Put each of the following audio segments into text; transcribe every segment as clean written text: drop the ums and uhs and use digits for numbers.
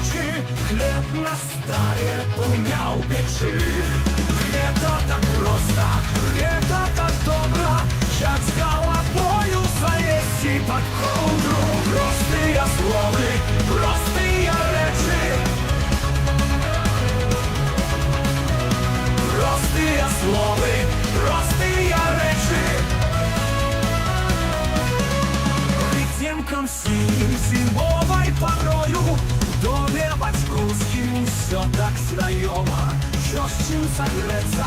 речі, хліб на старе умяв печи. Это так просто, это так добро, як з головою залезти под ковдру. Простые словы, простые речи, простые словы, простые речи. Притемком синим зимовой порою в доме батьківським все так знайомо. Ёсць чым сагрэцца,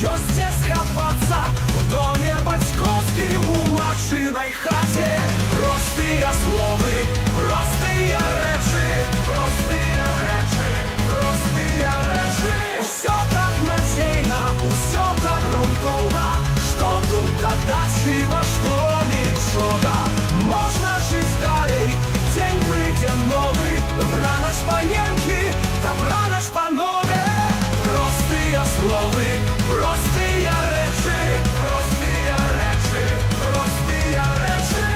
ёсць дзе схапацца в доме батьківським у машинай хаце. Простыя словы, простыя рэчы, простыя рэчы, простыя рэчы. Усё так надзейна, усё так грунтоўна, што тут дадаць і во што нічога. Можна жыць далей, дзень прыйдзе новы, добранач паненкі, добранач панове. Простые словы, простые речи, простые речи, простые речи.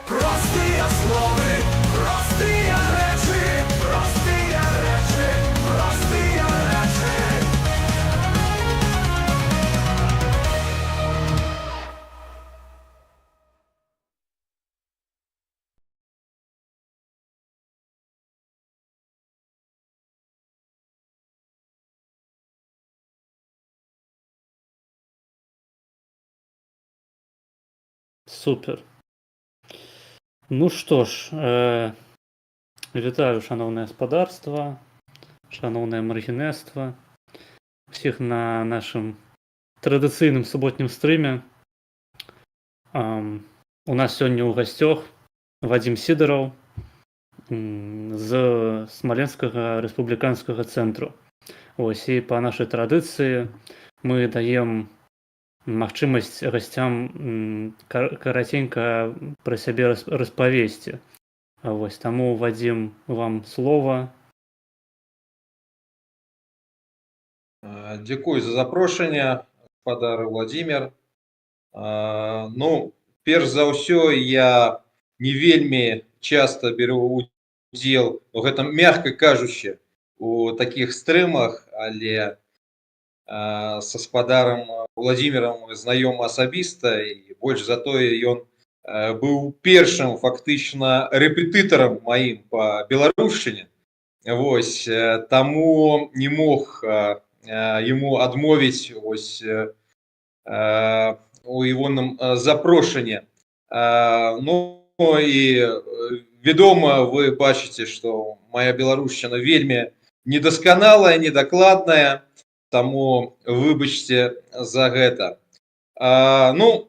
Простые словы, простые речи, простые речи, простые речи. Супер. Ну што ж, вітаю, шаноўнае гаспадарства, шаноўнае маргінерства, усіх на нашым традыцыйным суботнім стрыме. У нас сёння ў гасцях Вадзім Сідараў з Смаленскага рэспубліканскага цэнтру. Вось, і па нашай традыцыі мы даем магчымасць гасцям караценька пра сябе распавесці. Вось, таму, Вадзім, вам слова. Дзякую за запрошанне, гаспадар Владзімир. Ну, перш за ўсё, я не вельмі часта беру удзел, гэта мякка кажучы, у такіх стрымах, але са гаспадарам Владзімірам знаём асабіста, і больш за тое, ён быў першым фактычна рэпетытарам маім па беларушчыне. Вось, таму не мог яму адмовіць вось у ягоным запрошанні. Ну і вядома, вы бачыце, што моя беларушчына вельмі недасканалая, недакладная, таму выбачце за гэта. Ну,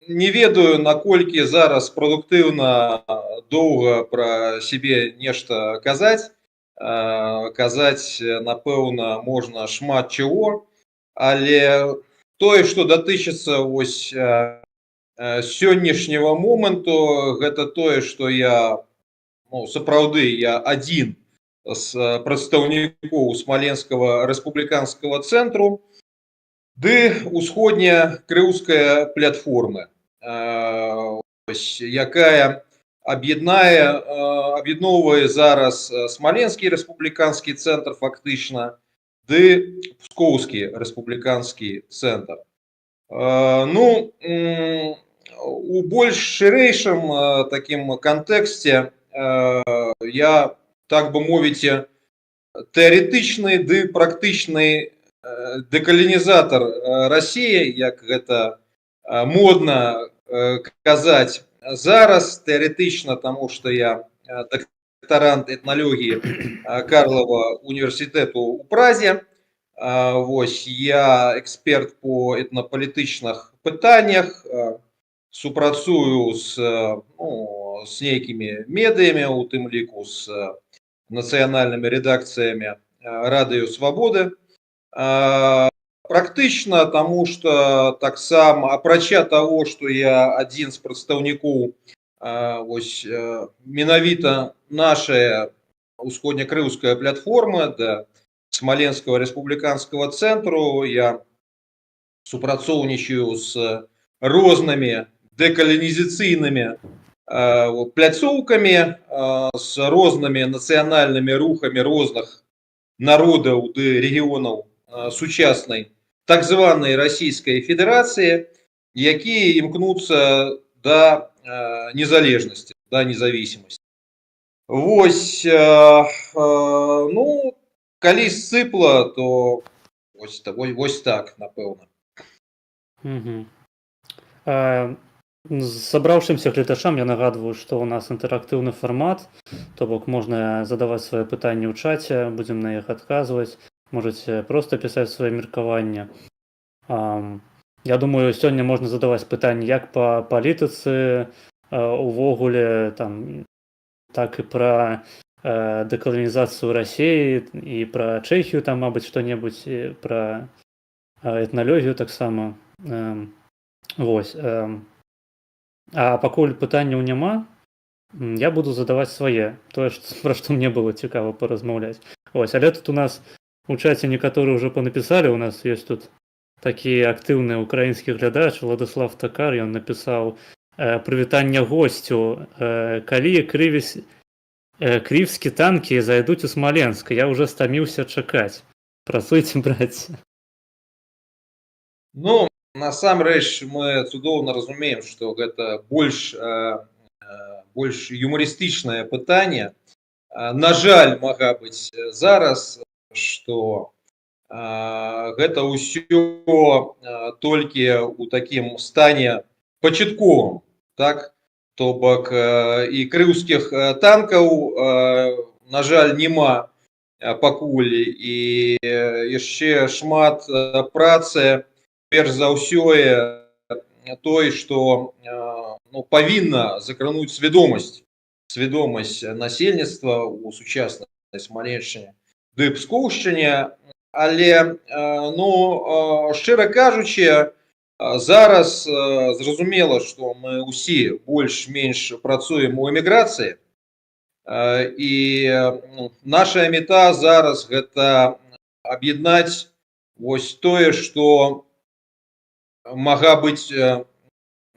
не ведаю, наколькі зараз прадуктыўна доўга пра сябе нешта казаць. Казаць, напэўна, можна шмат чаго, але тое, што датычыцца вось сённяшняга моманту, гэта тое, што я, ну, сапраўды, я адзін з прадстаўнікоў Смаленскага рэспубліканскага цэнтру ды усходняя крыўская платформа, якая аб'ядноўвае зараз Смаленскі рэспубліканскі цэнтр фактычна ды Пскоўскі рэспубліканскі цэнтр. Ну, у больш шырэйшым такім кантэксце я, так бы мовіць, тэарэтычны ды практычны дэкаланізатар Расіі, як гэта модна казаць зараз, тэарэтычна, таму што я дактарант этналогіі Карлова універсітэту ў Празе. Вось, я эксперт по этнапалітычных пытаннях, супрацую з нейкімі медыямі, у тым ліку з нацыянальнымі рэдакцыямі Радыё Свабоды. Практычна, таму што таксама, апрача таго, што я адзін з прадстаўнікоў менавіта наша усходнекрыўская платформа да Смоленского республиканского центру. Я супрацоўнічаю з рознымі дэкаланізацыйнымі пляцоўкамі, з рознымі нацыянальнымі рухамі розных народаў ды рэгіёнаў сучаснай так званай Расійскай Федэрацыі, якія імкнуцца да незалежнасці, да независимасці. Вось, ну, калі сцыпла, то вось так, напэўна. Сабраўшымся гледачам я нагадваю, што ў нас інтэрактыўны фармат, то бок можна задаваць свае пытанні ў чаце, будзем на іх адказваць, можаце проста пісаць свае меркаванні. Я думаю, сёння можна задаваць пытанні як па палітыцы увогуле, так і пра дэкаланізацыю Расіі і пра Чэхію, там, мабыць, што-небудзь, і пра этналогію таксама. Вось. А пакуль пытанняў няма, я буду задаваць свае, тое, пра што мне было цікава паразмаўляць. Вось, але тут у нас у чаце некаторыя ўжо панапісалі, у нас ёсць тут такі актыўны украінскі глядач Владислав Такар, ён напісаў прывітанне госцю, калі крывскі танкі зайдуць у Смоленск, я ўжо стаміўся чакаць. Працуйце, браце. Ну, насамрэч мы цудоўна разумеем, што гэта больш юмарыстычнае пытанне. На жаль, мага быць зараз, што гэта ўсё толькі ў такім стане пачатковым, так? То бок і крыўскіх танкаў, на жаль, нема пакуль, і яшчэ шмат працы. Перш за ўсё той, што павінна закрануць свядомасць насельніцтва ў сучаснай Смаленшчыне ды Пскоўшчыне, але, шчыра кажучы, зараз зразумела, што мы ўсе больш-менш працуем у эміграцыі, і наша мета зараз гэта аб'яднаць вось тое, што мага быць,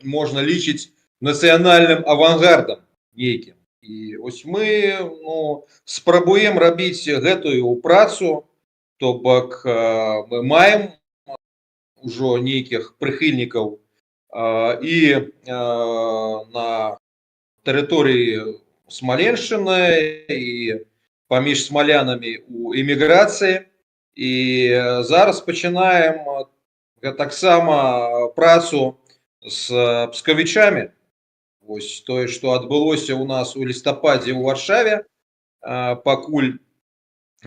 можна лічыць нацыянальным авангардам нейкім. І вось мы спрабуем рабіць гэтую працу, то бок мы маем ужо нейкіх прыхільнікаў і на тэрыторыі Смаленшчыны, і паміж смалянамі ў эміграцыі. І зараз пачынаем таксама працу з пскавічамі. Вось тое, што адбылося ў нас у лістападзе ў Варшаве, пакуль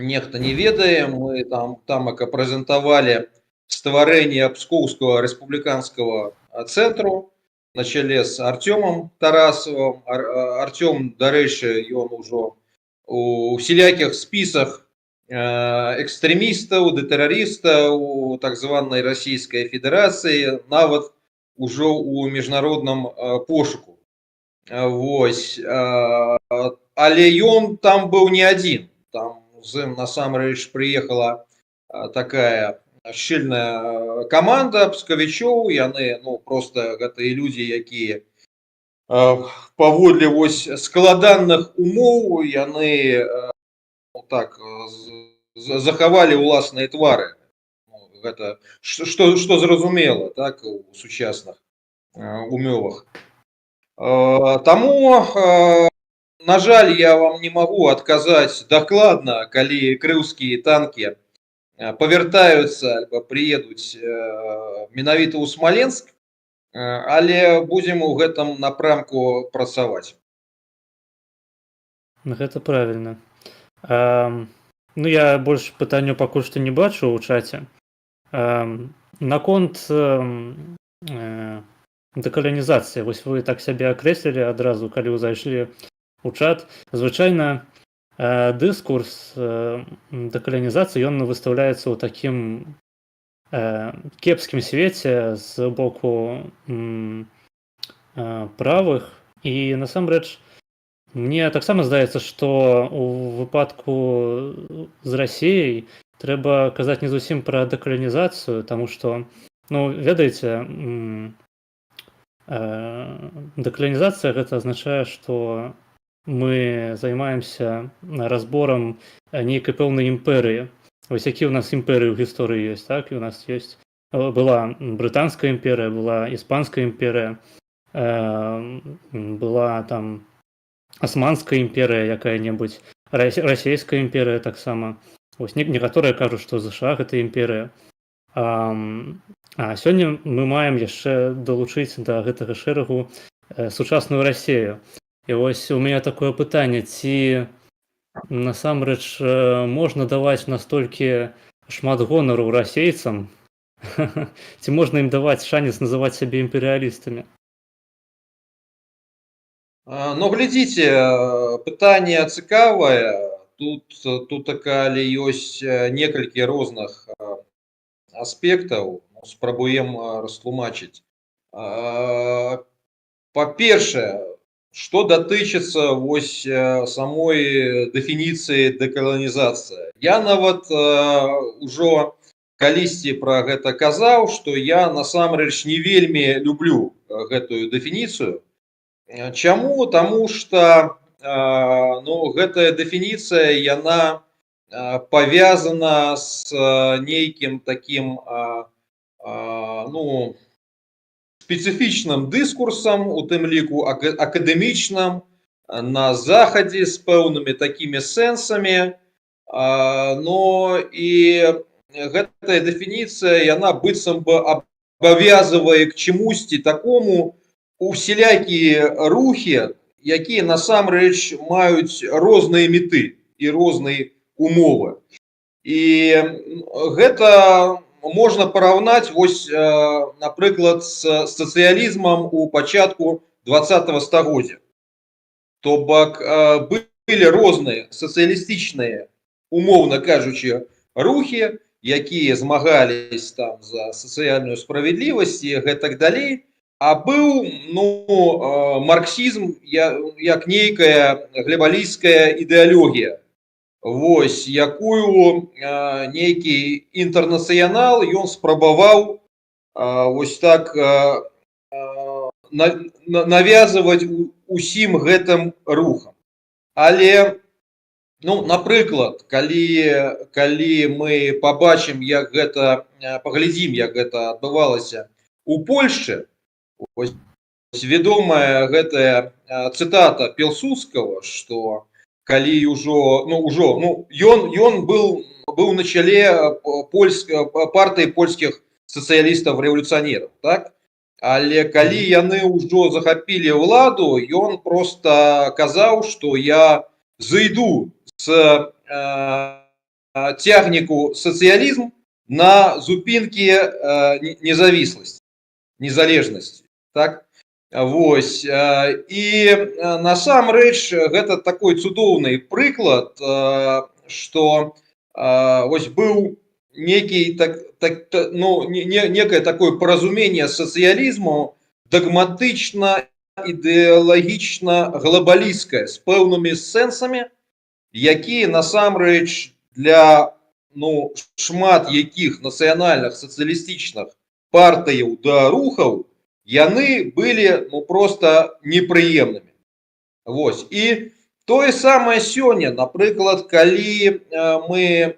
нехта не ведае, мы там прэзентавалі стварэнне Пскоўскага рэспубліканскага цэнтру на чале з Артёмам Тарасавым. Артём, дарэчы, ён ужо у всілякіх спісах экстрэмістаў ды тэрарыстаў так званай Расійскай Федэрацыі, нават ужо ў міжнародным пошуку. Вось. Але ён там быў не адзін. Там з ім насамрэч прыехала такая шчыльная каманда пскавічоў. Яны проста гэтыя людзі, якія паводле вось складаных умоў, яны так захавалі ўласныя твары. Гэта што зразумела, так, у сучасных умовах. Таму, на жаль, я вам не магу адказаць дакладна, калі крыўскія танкі павяртаюцца альбо прыедуць менавіта ў Смаленск, але будзем у гэтым напрамку працаваць. Гэта правільна. Я больш пытанняў пакуль што не бачу ў чаце. Наконт дэкаланізацыі, вось вы так сябе акрэслілі адразу, калі вы зайшлі ў чат. Звычайна дыскурс дэкаланізацыі, ён выстаўляецца ў такім кепскім свеце з боку правых І насамрэч мне таксама здаецца, што у выпадку з Расіяй трэба казаць не зусім пра дэкаланізацыю, таму што, ну, ведаеце, дэкаланізацыя гэта азначае, што мы займаемся разборам нейкай пэўнай імперыі. Вось які ў нас імперыі ў гісторыі ёсць, так? І ў нас ёсць была брытанская імперыя, была іспанская імперыя, была там асманская імперыя якая-небудзь, расійская імперыя таксама. Вось некаторыя кажуць, што ЗША гэта імперыя. А сёння мы маем яшчэ далучыць да гэтага шэрагу сучасную Расію. І вось у мяне такое пытанне, ці насамрэч можна даваць настолькі шмат гонару расейцам, ці можна ім даваць шанец называць сябе імперыялістамі? Ну, глядзіце, пытанне цікавае. Тут калі ёсць некалькі розных аспектаў, спрабуем растлумачыць. Па-першае, што датычыцца вось самой дэфініцыі дэкаланізацыя. Я нават ужо калісьці пра гэта казаў, што я насамрэч не вельмі люблю гэтую дэфініцыю. Чаму? Таму што гэтая дэфініцыя, яна павязана з нейкім такім спецыфічным дыскурсам, у тым ліку акадэмічным, на захадзе з пэўнымі такімі сэнсамі. І гэтая дэфініцыя, яна быццам бы абавязывае к чамусьці такому усялякія рухі, якія насамрэч маюць розныя меты і розныя умовы. І гэта можна параўнаць, вось, напрыклад, з сацыялізмам у пачатку 20-го стагоддзя. То бок былі розныя сацыялістычныя, умоўна кажучы, рухі, якія змагались там за сацыяльную справядлівасць і гэтак далей. А быў марксізм як нейкая глебалійская ідэалогія, вось, якую нейкі інтэрнацыянал ён спрабаваў вось так навязваць усім гэтым рухам. Але, напрыклад, калі мы пабачым, як гэта, паглядзім, як гэта адбывалася у Польшчы, ось вядомая гэтая цытата Пілсудскага, што калі ён быў на чале партыі польскіх сацыялістаў-рэвалюцыянераў, так? Але калі яны ўжо захапілі ўладу, ён проста казаў, што я зайду з цягніку сацыялізм на зупінкі незалежнасці. Так? Вось. І насамрэч гэта такой цудоўны прыклад, што вось быў некае такое паразуменне сацыялізму дагматычна, ідэалагічна, глобалісцкае, з пэўнымі сэнсамі, якія насамрэч для шмат якіх нацыянальных сацыялістычных партыяў да рухаў, яны былі проста непрыемнымі. Вось. І тое самае сёння, напрыклад, калі мы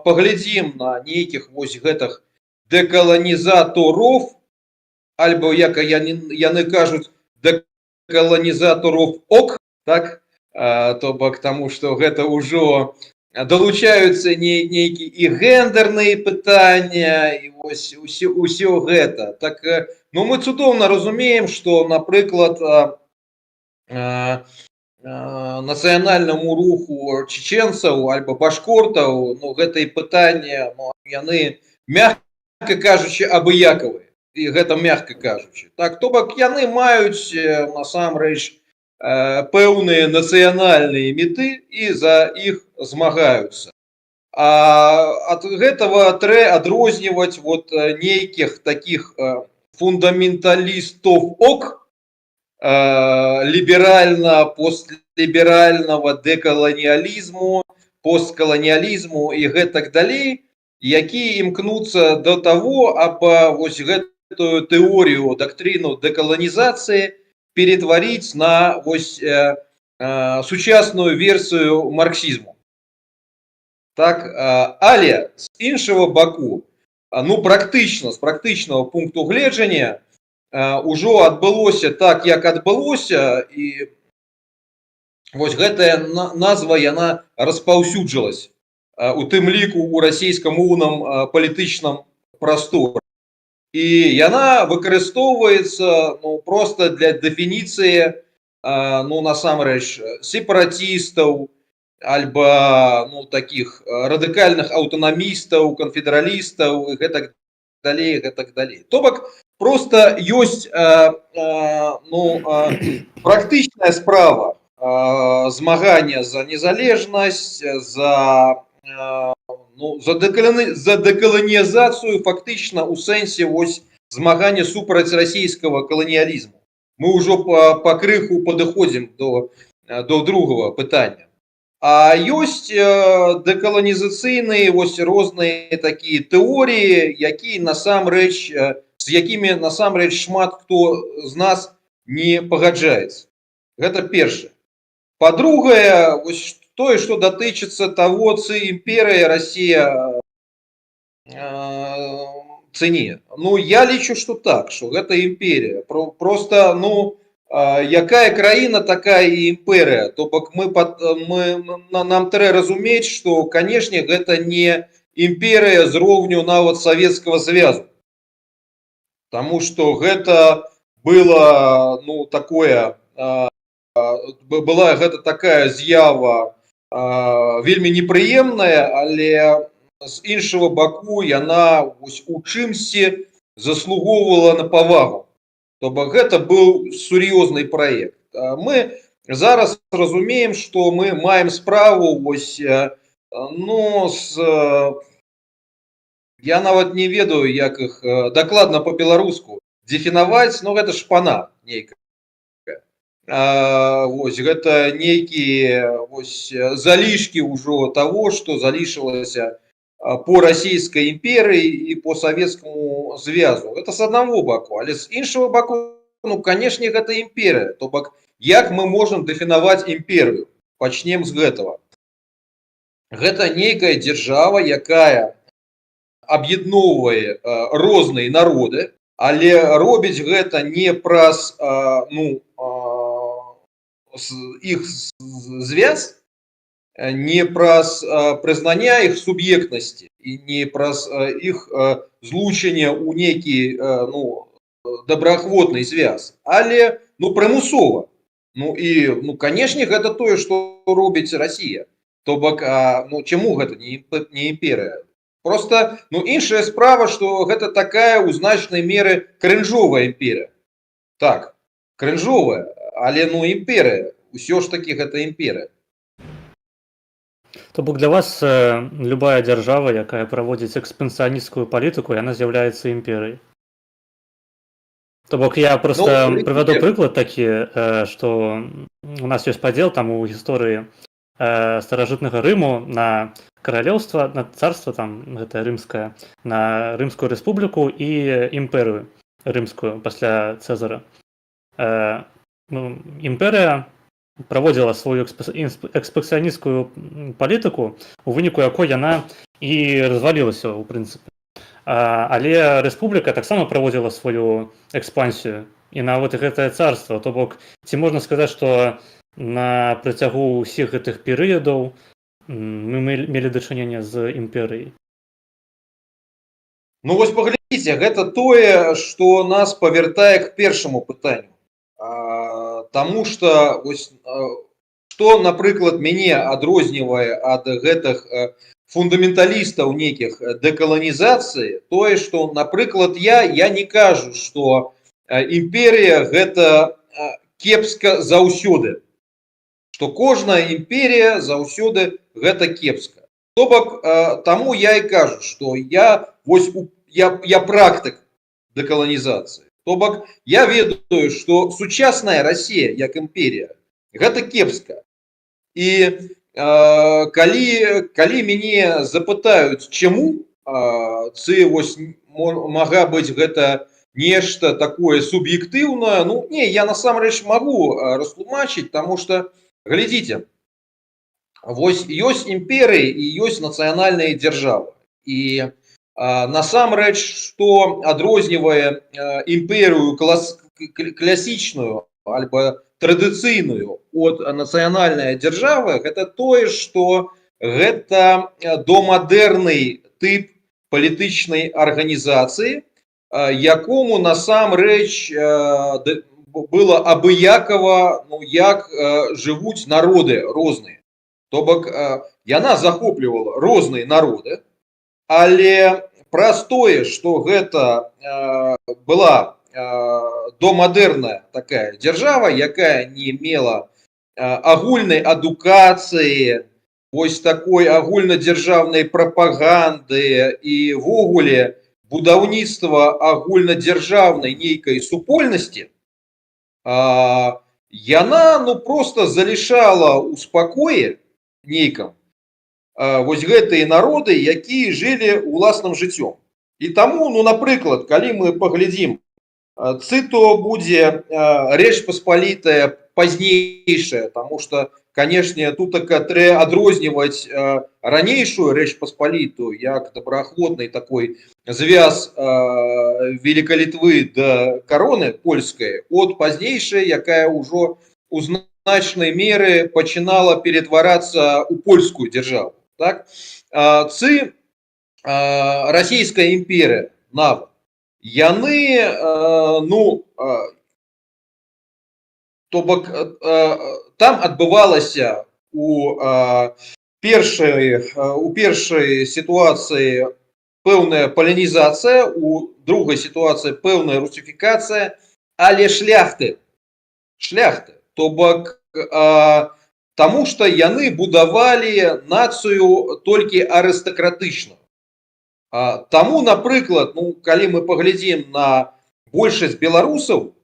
паглядзім на нейкіх вось гэтых дэкаланізатаров, альбо як яны кажуць, дэкаланізатаров ок, так? То бок таму, што гэта ўжо далучаюцца нейкі і гендерныя пытання, і вось усё гэта. Так, мы цудоўна разумеем, што, напрыклад, нацыянальнаму руху чеченцаў альбо башкортаў, гэтыя пытанні, яны, мякка кажучы, абыякавыя. І гэта мякка кажучы. Так, то бок яны маюць насамрэч пэўныя нацыянальныя меты і за іх змагаюцца. А ад гэтага трэба адрозніваць нейкіх такіх фундаменталістов ок ліберальна-постліберальнага дэкаланіялізму, посткаланіялізму і гэтак далей, які імкнуцца до того, аба вось гэтую тэорію, дактрыну дэкаланізацыі перетваріць на вось сучасную версію марксізму. Так, але з іншого боку, ну практычна, з практычнага пункту гледжання, ужо адбылося так, як адбылося, і вось гэтая назва, яна распаўсюджылась у тым ліку у расійскамоўным палітычным прасторы. І яна выкарыстоўваецца ну, просто для дэфініцыі ну, насамрэч сепаратыстаў, альбо ну, таких радыкальных аўтанамістаў, канфедералістаў і гэтак далей, гэтак далей. То бок просто ёсць практычная справа змагання за незалежнасць, за дэкаланізацыю фактычна ў сэнсе вось змагання супраць расійскага каланіялізму. Мы ўжо пакрыху падыходзім до другого пытання. А ёсць дэкаланізацыйныя вось розныя такія тэорыі, з якімі насамрэч шмат хто з нас не пагаджаецца. Гэта першае. Па-другое, вось тое, што датычыцца того, ці імперія Расія ці не. Ну, я лічу, што так, што гэта імперія. Просто, ну, якая краіна, такая і імперія. То бок нам трэба разумець, што, канешне, гэта не імперія з роўню нават Савецкага Звязу. Таму што гэта было, ну, такое, была гэта такая з'ява вельмі непрыемная, але з іншого боку яна у чымсьці заслугоўвала на павагу. То бок гэта быў сур'ёзны праект. Мы зараз разумеем, што мы маем справу вось, ну, я нават не ведаю, як іх дакладна па-беларуску дэфінаваць, но гэта шпана нейкая. Вось гэта нейкія вось залішкі ўжо таго, што залішылася по расійскай імперыі і по Савецкаму Звязу. Это з аднаго боку, але з іншого боку, ну, канешне, гэта імперія. То бок, як мы можам дэфінаваць імперію? Пачнем з гэтага. Гэта нейкая дзяржава, якая аб'ядноўвае розныя народы, але робіць гэта не праз іх звяз, не праз прызнання іх суб'ектнасці і не праз іх злучэнне ў нейкі добраахвотны звяз, але прымусова. Ну і канешне, гэта тое, што робіць Расія. То бок, чаму гэта не імперія? Просто іншая справа, што гэта такая ў значнай меры крынжовая імперія. Так, крынжовая, але імперія. Усё ж таки гэта імперія. То бок для вас любая дзяржава, якая праводзіць экспансіянісцкую палітыку, яна з'яўляецца імперыяй. То бок я просто прывяду прыклад такі, што у нас ёсць падзел там у гісторыі старажытнага Рыму на каралеўства, на царства там гэта рымскае, на Рымскую рэспубліку і імперыю рымскую пасля Цэзара. Імперыя праводзіла сваю экспансіянісцкую палітыку, у выніку якой яна і развалілася ў прынцыпе. Але рэспубліка таксама праводзіла сваю экспансію, і нават гэтае царства. То бок, ці можна сказаць, што на працягу ўсіх гэтых перыядаў мы мелі дачыненне з імперыяй? Ну вось паглядзіце, гэта тое, што нас павяртае к першаму пытанню. Таму што, што, напрыклад, мяне адрознівае ад гэтых фундаменталістаў нейкіх дэкаланізацыі, тое, што, напрыклад, я не кажу, што імперія гэта кепска заўсёды. Што кожная імперія заўсёды гэта кепска. То бок, таму я і кажу, што я практык дэкаланізацыі. То бок я ведаю, што сучасная Расія як імперія гэта кепска. І калі мяне запытаюць чаму, ці вось мага быць гэта нешта такое суб'ектыўнае, ну не, я насамрэч магу растлумачыць, таму што глядзіце, вось ёсць імперыі і ёсць нацыянальныя дзяржавы. І насамрэч, што адрознівае імперыю класічную альбо традыцыйную ад нацыянальнай дзяржавы, гэта тое, што гэта домадэрны тып палітычнай арганізацыі, якому насамрэч было абыякава, ну, як жывуць народы розныя. То бок яна захоплівала розныя народы, але праз тое, што гэта была домадэрная такая дзяржава, якая не мела агульнай адукацыі, вось такой агульнадзяржаўнай прапаганды і ввогуле будаўніцтва агульнадзяржаўнай нейкай супольнасці, яна ну просто залішала ў спакоі нейкам вось гэтыя народы, якія жылі ўласным жыццём. І таму, ну, напрыклад, калі мы паглядзім, ці то будзе Рэч Паспалітая пазнейшая, таму што, канешне, тут трэба адрозніваць ранейшую Рэч Паспалітую як добраахвотны такой звяз Великай Літвы да кароны польскай ад пазнейшай, якая ўжо у значнай меры пачынала ператварацца ў польскую дзяржаву. Так? Ці Расійская імперія нават, яны, ну, то бок там адбывалася у першай сітуацыі пэўная палянізацыя, у другой сітуацыі пэўная русіфікацыя, але шляхты, то бок таму што яны будавалі нацыю толькі арыстакратычную. Таму, напрыклад, ну, калі мы паглядзім на большасць беларусаў,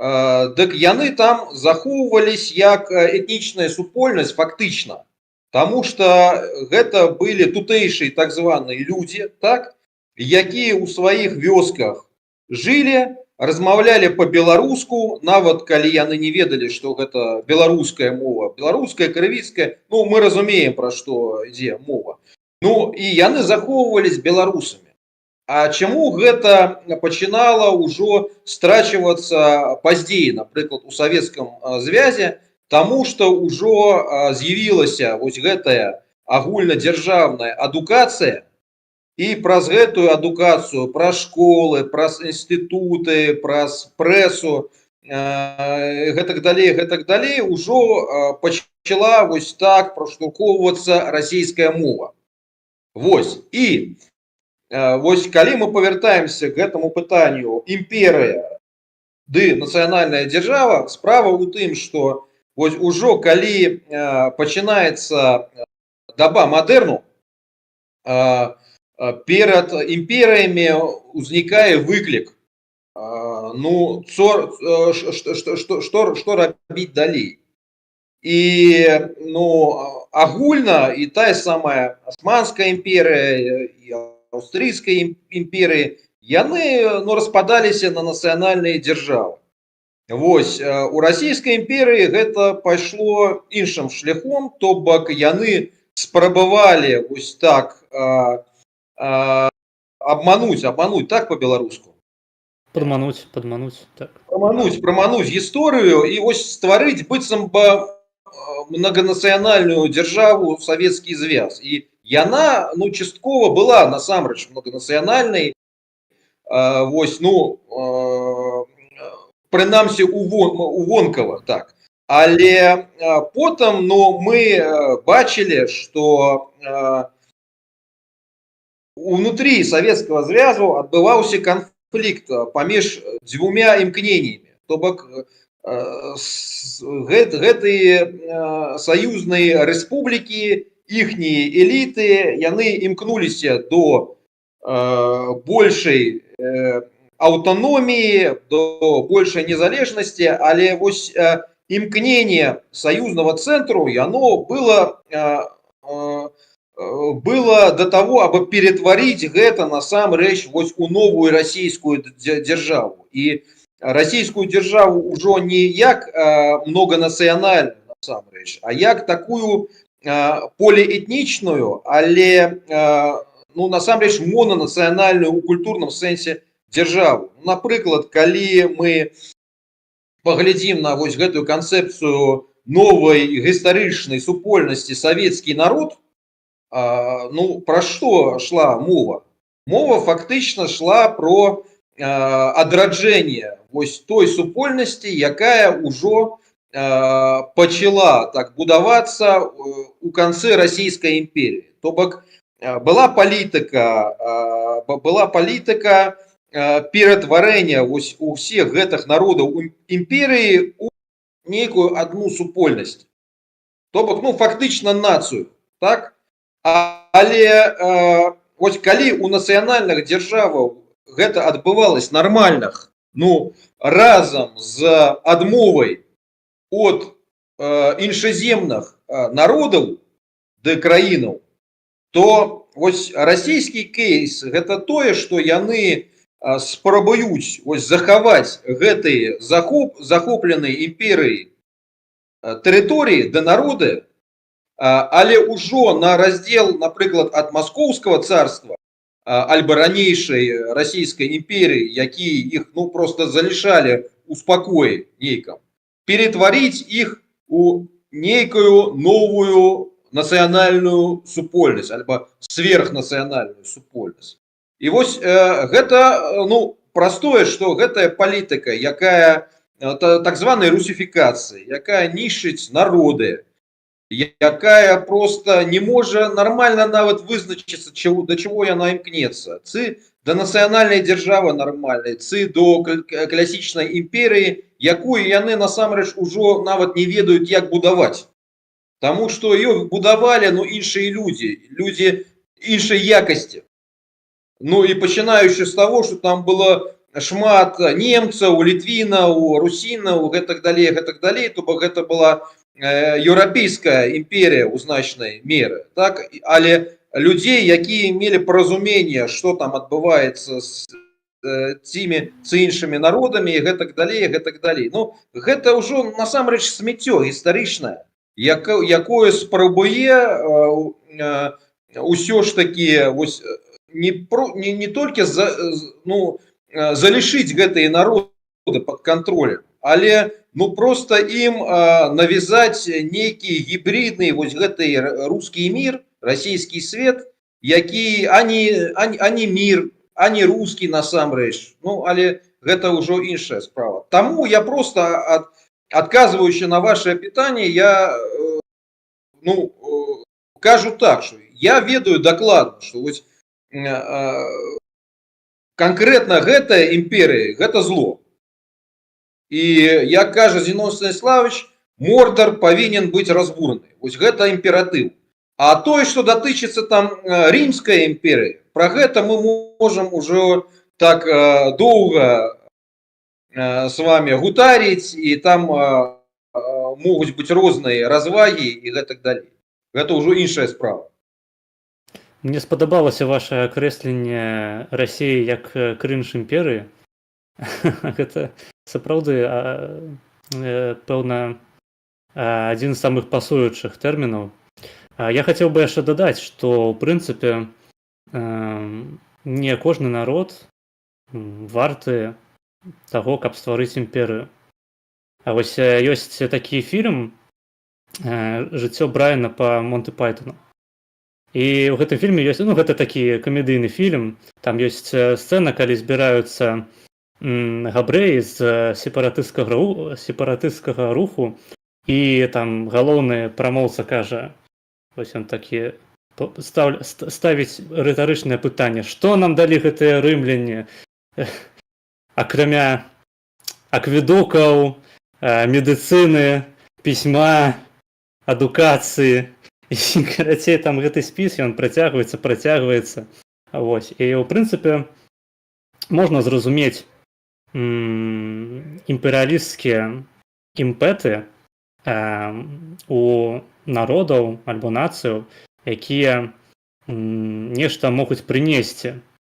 дык яны там захоўвались як этнічная супольнасць фактычна, таму што гэта былі тутэйшыя так званыя людзі, так, якія ў сваіх вёсках жылі, размаўлялі па-беларуску, нават калі яны не ведалі, што гэта беларуская мова, беларуская, крывіцкая, ну, мы разумеем, пра што ідзе мова. Ну, і яны захоўвались беларусамі. А чаму гэта пачынала ўжо страчвацца пазней, напрыклад, у Савецкам звязе, таму што ўжо з'явілася вось гэтая агульнадзяржаўная адукацыя, і праз гэтую адукацыю, праз школы, праз інстытуты, праз прэсу, гэтак далей, ўжо пачала вось так праштурхоўвацца расійская мова. Вось, і вось калі мы павяртаемся к гэтаму пытанню імперыя ды нацыянальная дзяржава, справа ў тым, што вось ужо калі пачынаецца даба мадэрну, перад імперыямі ўзнікае выклік, ну, што рабіць далей. І, ну, агульна і тая самая Асманская імперія і Аўстрыйская імперія, яны, ну, распадаліся на нацыянальныя дзяржавы. Вось, у Расійскай імперыі гэта пайшло іншым шляхом, то бок яны спрабавалі вось так обмануть, так по-беларуску? Прамануць, так. Прамануць гісторыю і вось стварыць быццам бы многанацыянальную дзяржаву Савецкі звяз. І яна, ну, часткова была насамрэч многанацыянальнай, вось, ну, прынамсі увонкава, так. Але потым, ну, мы бачылі, што унутрі Савецкага звязу адбываўся канфлікт паміж дзвюма імкненнямі. То бок гэтыя саюзныя рэспублікі, іхнія эліты, яны імкнуліся до большай аўтаноміі, до большай незалежнасці, але вось імкненне саюзнага цэнтру яно было до того, абы ператварыць гэта насамрэч вось у новую расійскую дзяржаву. І расійскую дзяржаву ўжо не як многанацыянальную насамрэч, а як такую поліэтнічную, але ну, насамрэч монанацыянальную у культурным сэнсе дзяржаву. Напрыклад, калі мы паглядзім на вось гэтую канцэпцыю новай гістарычнай супольнасці савецкі народ, ну, пра што шла мова? Мова фактычна шла про адраджэнне вось той супольнасці, якая ўжо пачала так будавацца у канцы расійскай імперіі. То бок была палітыка ператварэння вось усіх гэтых народаў імперыі у нейкую адну супольнасць. То бок, ну, фактычна нацыю, так? Але вось калі у нацыянальных дзяржаваў гэта адбывалось нармальных, ну, разам з адмовай ад іншаземных народаў ды краінаў, то вось расійскі кейс гэта тое, што яны спрабуюць вось захаваць гэтыя захопленыя імперыі тэрыторыі ды народы, але ўжо на раздзел, напрыклад, ад Маскоўскага царства альбо ранейшай расійскай імперыі, які іх ну просто залішалі у спакоі нейкам, ператварыць іх у нейкую новую нацыянальную супольнасць альбо сверхнацыянальную супольнасць. І вось гэта, ну, простое, што гэтая палітыка, якая так званая русіфікацыя, якая нішчыць народы, якая просто не можа нармальна нават вызначыцца, да чаго яна імкнецца. Цы да нацыянальнай дзяржавы нармальнай, цы до класічнай імперыі, якую яны насамрэч ужо нават не ведаюць, як будаваць. Таму што ее будавалі, ну, іншыя людзі іншай якасці. Ну і пачынаючы з таго, што там было шмат немцаў, літвінаў, русінаў, гэтак далей, то бок гэта была еўрапейская імперія ў значнай меры, так? Але людзей, якія мелі паразуменне, што там адбываецца з цімі ці іншымі народамі, гэтак далей. Ну, гэта ўжо насамрэч смеццё гістарычнае, якое спрабуе ўсё ж такі вось не толькі залішыць гэтыя народы пад кантролем, але ну просто ім навязаць нейкі гібридны вось гэты русский мир, расійскі свет, які ані мир, ані русский насамрэч. Ну, але гэта ўжо іншая справа. Таму я просто, адказваючы на ваше пытанне, я кажу так, што я ведаю дакладна, што вось конкретно гэтая імперія, гэта зло. І, як кажа Зінон Станіславович, Мордар павінен быць разбураны. Вось гэта імператыў. А тое, што датычыцца там Рімскай імперыі, пра гэта мы можам ужо так доўга с вами гутаріць, і там могуць быць розныя развагі і гэтак далей. Гэта ўжо іншая справа. Мне спадабалася ваше акрэсленне Расіі як крынж імперыі. Гэта сапраўды, пэўна, адзін з самых пасуючых тэрмінаў. Я хацеў бы яшчэ дадаць, што, ў прынцыпе, не кожны народ варты таго, каб стварыць імперыю. А вось ёсць такі фільм «Жыццё Брайана па Монты Пайтону». І ў гэтым фільме ёсць, ну, гэта такі камедыйны фільм, там ёсць сцэна, калі збіраюцца габрэі з сепаратысцкага руху, і там галоўны прамоўца кажа, вось ён такі ставіць рытарычнае пытанне: што нам далі гэтыя рымляне, акрамя акведукаў, медыцыны, пісьма, адукацыі. І, карацей, там гэты спіс, ён працягваецца. Вось. І, ў прынцыпе, можна зразумець імперыялісцкія імпэты у народаў альбо нацыяў, якія нешта могуць прынесці,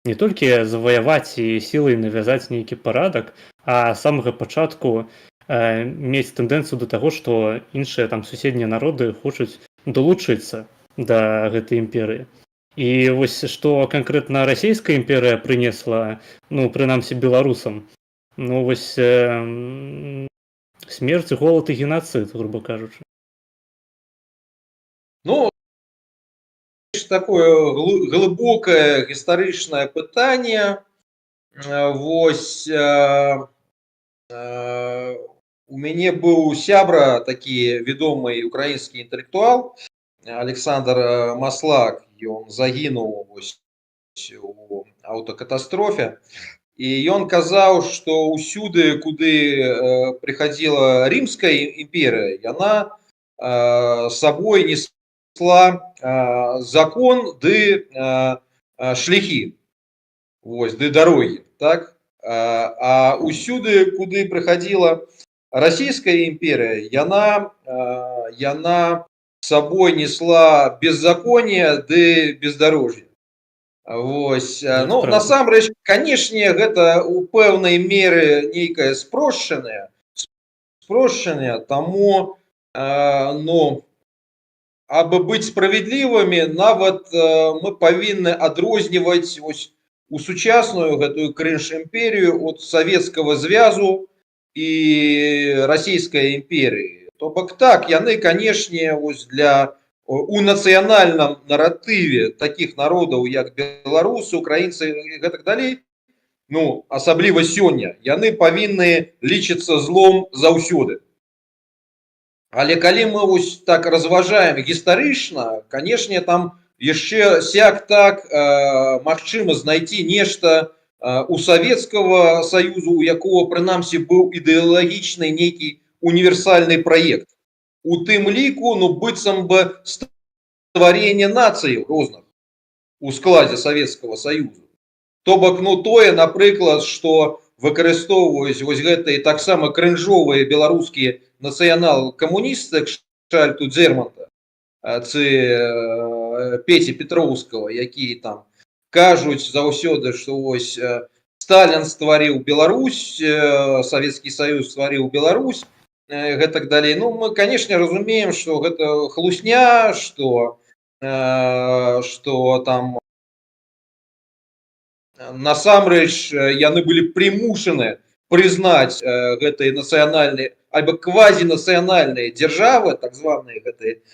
не толькі заваяваць і сілай навязаць нейкі парадак, а з самага пачатку мець тэндэнцыю да таго, што іншыя там суседнія народы хочуць далучыцца да гэтай імперыі. І вось што канкрэтна расійская імперыя прынесла, ну, прынамсі беларусам, ну, вось смерць, голад і генацыд, грубо кажучы. Ну, такое глыбокае гістарычнае пытанне. Вось у мяне быў сябра такі вядомы украінскі інтэлектуал Александр Маслак. Ён загінуў вось у аўтакатастрофе. І ён казаў, што ўсюды, куды прыходзіла Рымская імперія, яна сабой несла закон ды шляхі, вось, ды дарогі, так? А ўсюды, куды прыходзіла Расійская імперія, яна сабой несла беззаконие ды бездарожжа. Вось. Ну, насамрэч, канешне, гэта ў пэўнай меры нейкае спрошчанае, таму, ну, абы быць справядлівымі, нават мы павінны адрозніваць вось у сучасную гэтую крынж-імперію ад Савецкага звязу і Расійскай імперіі. То бок так, яны, канешне, вось для у нацыянальным наратыве такіх народаў, як беларусы, украінцы і гэтак далей, ну, асабліва сёння, яны павінны лічыцца злом заўсёды. Але калі мы вось так разважаем гістарычна, канешне, там яшчэ сяк-так магчыма знайти нешта у Савецкага Саюзу, у якого, прынамсі, быў ідэалагічны нейкі універсальны праект. У тым ліку, ну, быццам бы стварэнне нацый розных у складзе Савецкага Саюзу. То бок, ну, тое, напрыклад, што выкарыстоўваюць вось гэтыя таксама крынжовыя беларускія нацыянал-камуністы, кшталту Дзерманта ці Пеці Петроўскага, якія там кажуць заўсёды, што вось Сталін стварыў Беларусь, Савецкі Саюз стварыў Беларусь, гэтак далей. Ну, мы, канешне, разумеем, што гэта хлусня, што там насамрэч яны былі прымушаны прызнаць гэтыя нацыянальныя альбо квазінацыянальныя дзяржавы, так званыя гэтыя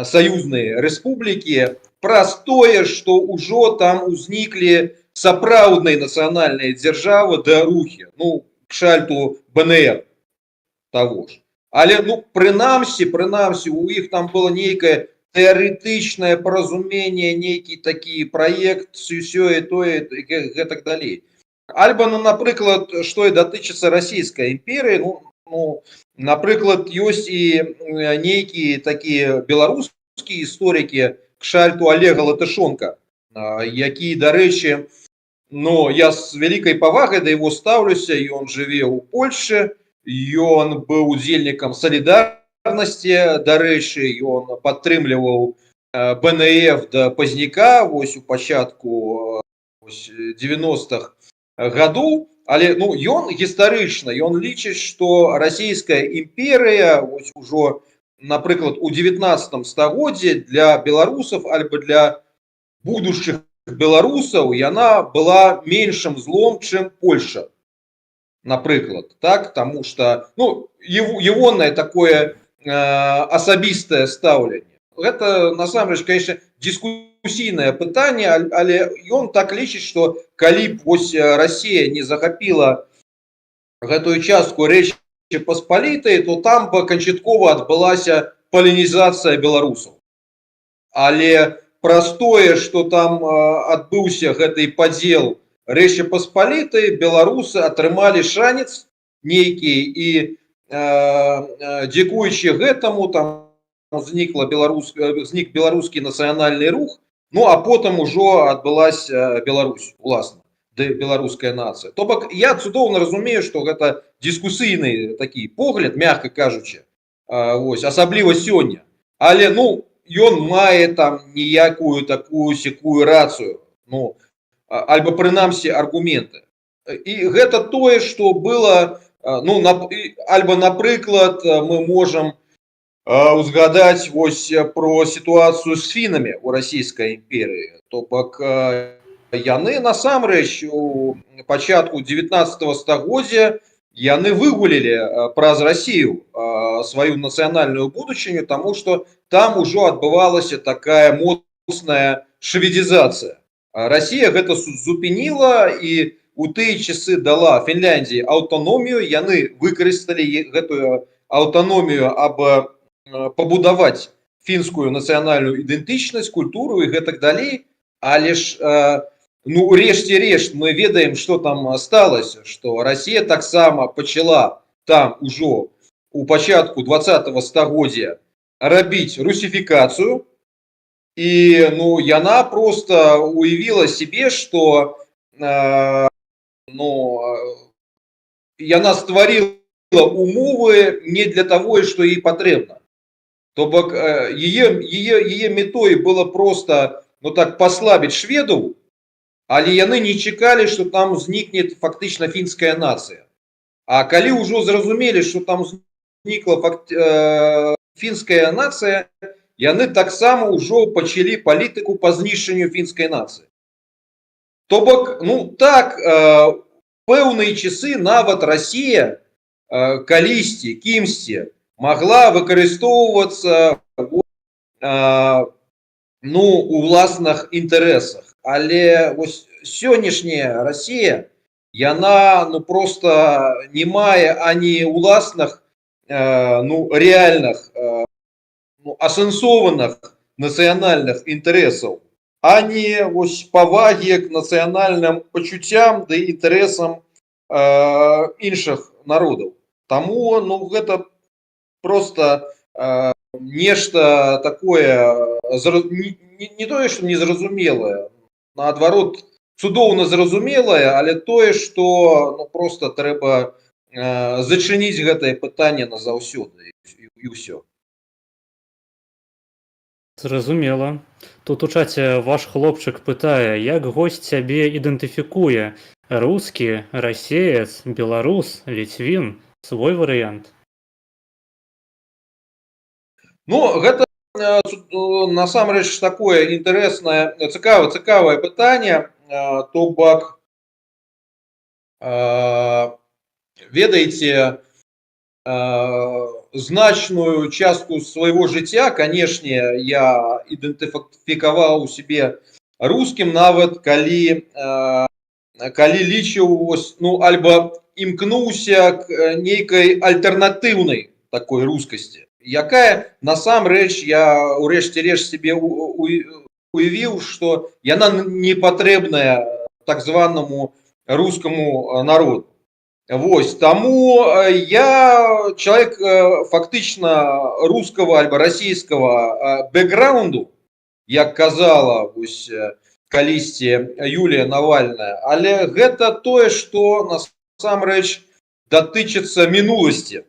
саюзныя рэспублікі, праз тое, што ўжо там узніклі сапраўдныя нацыянальныя дзяржавы да рухі, ну, кшталту БНР таго ж. Але, ну, прынамсі, у іх там было нейкае тэарэтычнае паразуменне, нейкі такі праект, сёе, тое, гэтак далей. Альбо, ну, напрыклад, што і датычыцца Расійскай імперыі, ну, напрыклад, ёсць і нейкія такія беларускія гісторыкі, кшталту Олега Латышонка, які, дарэчы, ну, я з вялікай павагай да яго стаўлюся, ён жыве ў Польшчы, ён быў удзельнікам салідарнасці, дарэчы, ён падтрымліваў БНФ да пазняка, вось у пачатку 90-х гадоў, але, ну, ён гістарычна, ён лічыць, што Расійская імперія, вось ужо, напрыклад, у 19 стагоддзі для беларусаў альбо для будучых беларусаў яна была меншым злом, чым Польша. Напрыклад, так, таму што, ну, егонае такое асабістае стаўленне. Гэта, насамрэч, конечно, дыскусійнае пытанне, але ён так лічыць, што калі б вось Расія не захапіла гэтую частку Рэчы Паспалітай, то там бы канчаткова адбылася палінізацыя беларусаў. Але праз тое, што там адбыўся гэты падзел Рэчы Паспалітай, беларусы атрымалі шанец нейкі і дзякуючы гэтаму там знік беларускі нацыянальны рух, ну а потым ужо адбылася Беларусь, уласна. ды беларуская нацыя. То бок я цудоўна разумею, што гэта дыскусійны такі погляд, мягка кажучы, вось, асабліва сёння. Але ну ён мае там ніякую такую секую рацыю, ну альбо прынамсі аргументы. І гэта тое, што было, ну альбо напрыклад мы можам узгадаць вось про сітуацыю з фінамі ў расійскай імперыі. То бок яны насамрэч у пачатку 19 стагоддзя яны выгулілі праз Расію сваю нацыянальную будучыню, таму што там ужо адбывалася такая моцная шведзізацыя. Расія гэта зупініла і у тыя часы дала Фінляндіі аўтаномію, яны выкарысталі гэтую аўтаномію, аб пабудаваць фінскую нацыянальную ідэнтычнасць, культуру і гэтак далей. Але ж ну рэшце рэшт мы ведаем, што там сталася, што Расія таксама пачала там ужо у пачатку 20-го стагоддзя рабіць русіфікацыю, і ну яна просто уявіла себе, што ну яна стварила умовы не для того, што ей патрэбна. То бок яе метой было просто ну так послабіць шведаў, але яны не чакалі, што там узнікне фактычна фінская нацыя. А калі ўжо зразумелі, што там узнікла фінская нацыя, яны таксама ўжо пачалі палітыку па знішчэнню фінскай нацыі. То бок, ну так, пэўныя часы нават Расія калісьці, кімсьці могла выкарыстоўвацца ну, у ўласных інтарэсах. Але вось сённяшняя Расія, яна ну просто не мае ані ўласных ну рэальных ну, асэнсованых нацыянальных інтарэсаў, ані вось павагі к нацыянальным пачуццям ды інтарэсам іншых народаў. Таму ну гэта просто нешта такое не тое, што незразумелае, наадварот цудоўна зразумелае, але тое, што ну просто трэба зачыніць гэтае пытанне назаўсёды і ўсё. Зразумела. Тут у чаце ваш хлопчык пытае, як госць цябе ідэнтыфікуе: рускі, расеец, беларус, ліцвін, свой варыянт. Ну, гэта насамрэч такое інтарэснае, цікавае пытанне. То бок, ведаеце, значную частку свайго жыцця, канешне, я ідэнтыфікаваў сябе рускім, нават калі лічыў, ну, альбо імкнуўся к нейкай альтэрнатыўнай такой рускасці, якая насамрэч я ўрэшце рэшт себе уявіў, што яна не патрэбная так званаму рускаму народу. Вось, таму я чалавек фактычна рускага альбо расійскага бэкграунду, як казала вось калісьці Юлія Навальная, але гэта тое, што насамрэч датычыцца мінуласці,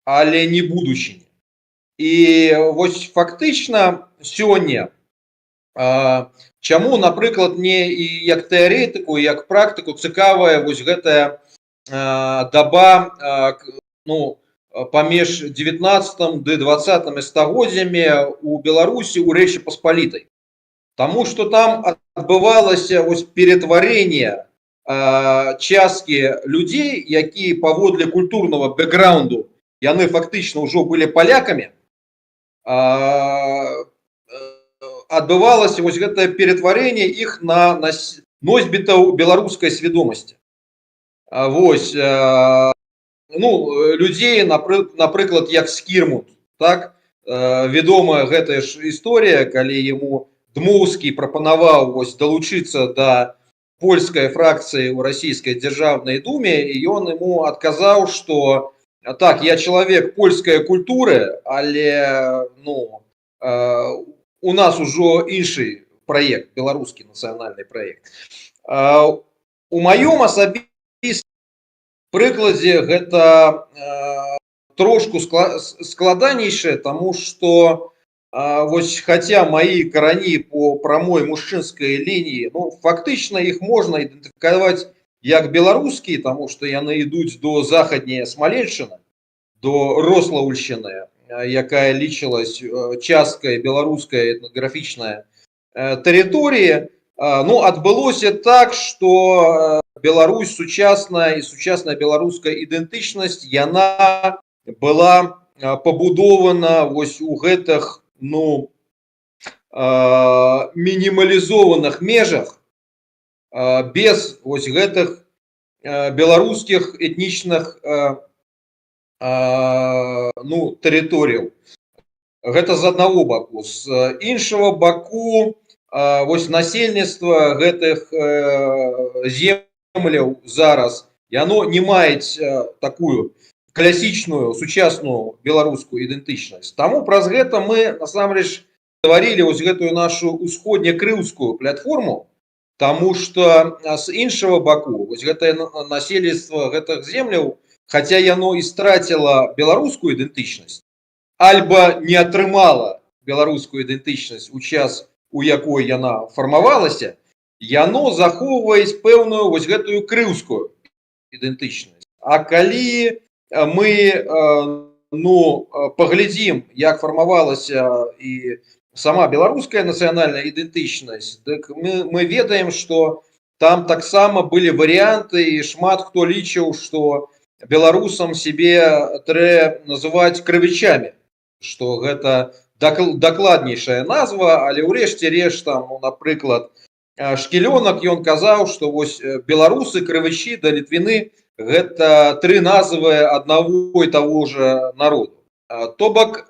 але не будучыні. І вось фактычна сёння, чаму, напрыклад, мне і як тэарэтыку, і як практыку цікавая вось гэтая даба, ну, паміж 19 ды 20 стагоддзямі у Беларусі, у Рэчы Паспалітай. Таму што там адбывалася вось ператварэнне часткі людзей, якія паводле культурнага бэкграунду яны фактычна ўжо былі палякамі, адбывалася вось гэтае ператварэнне іх на носьбітаў беларускай свядомасці. Вось, ну, людзей, напрыклад, як Скірмут, так, вядомая гэтая ж гісторыя, калі яму Дмоўскі прапанаваў вось далучыцца да польскай фракцыі ў расійскай дзяржаўнай думе, і ён яму адказаў, што так, я чалавек польскай культуры, але ну, у нас ужо іншы праект, беларускі нацыянальны праект. у маём асабістым прыкладзе гэта трошку складанейшае, таму што вось хаця мои карані по прамой мужчынскай лініі, ну, фактычна іх можна ідэнтыфікаваць як беларускія, таму што яны ідуць до захадняе Смаленшчыны, до Рослаўльшчыны, якая лічылась часткай беларускай этнаграфічнай тэрыторыі. Ну, адбылося так, што Беларусь сучасная і сучасная беларуская ідэнтычнасць, яна была пабудована вось у гэтых, ну, мінімалізованых межах, без вось гэтых беларускіх этнічных, ну, тэрыторыяў. Гэта з аднаго баку. З іншага баку, вось насельніцтва гэтых земляў зараз, яно не маюць такую класічную сучасную беларускую ідэнтычнасць. Таму праз гэта мы насамрэч стварылі вось гэтую нашу усходнекрыўскую платформу, таму што з іншага баку вось гэтае насельніцтва гэтых земляў, хаця яно і страціла беларускую ідэнтычнасць, альба не атрымала беларускую ідэнтычнасць у час, у якой яна фармавалася, яно захоўваюць пэўную вось гэтую крыўскую ідэнтычнасць. А калі мы ну, паглядзім, як фармавалася і сама беларуская нацыянальная ідэнтычнасць, дык мы ведаем, што там таксама былі варыянты, і шмат хто лічыў, што беларусам сябе трэ называць крывічамі, што гэта дакладнейшая назва, але ўрэшце рэшт, там, ну, напрыклад, Шкілёнак, ён казаў, што вось беларусы, крывычі да літвіны гэта тры назвы аднаго і таго ж народу. То бок,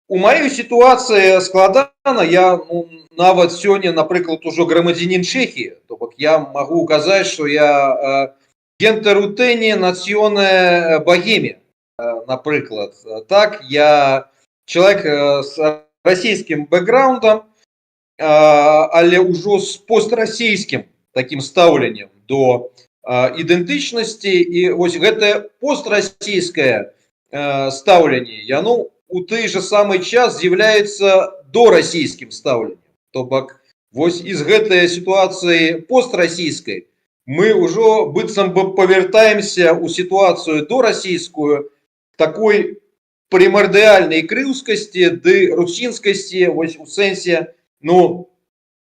у маёй сітуацыі складана, я, ну, нават сёння, напрыклад, ужо грамадзянін Чэхіі, то бок я магу казаць, што я гентарутэне нацыёнэ багемі, напрыклад. Так, я чалавек з расійскім бэкграундам, але ўжо з пострасійскім такім стаўленнем до ідэнтычнасці, і вось гэтае пострасійскае стаўленне, яно у той же самы час з'яўляецца дорасійскім стаўленнем. То бок, вось из гэтай сітуацыі пострасійскай мы ўжо быццам бы павяртаемся ў сітуацыю дорасійскую, такой прымардыяльнай крыўскасці ды русінскасці, вось у сэнсе, ну,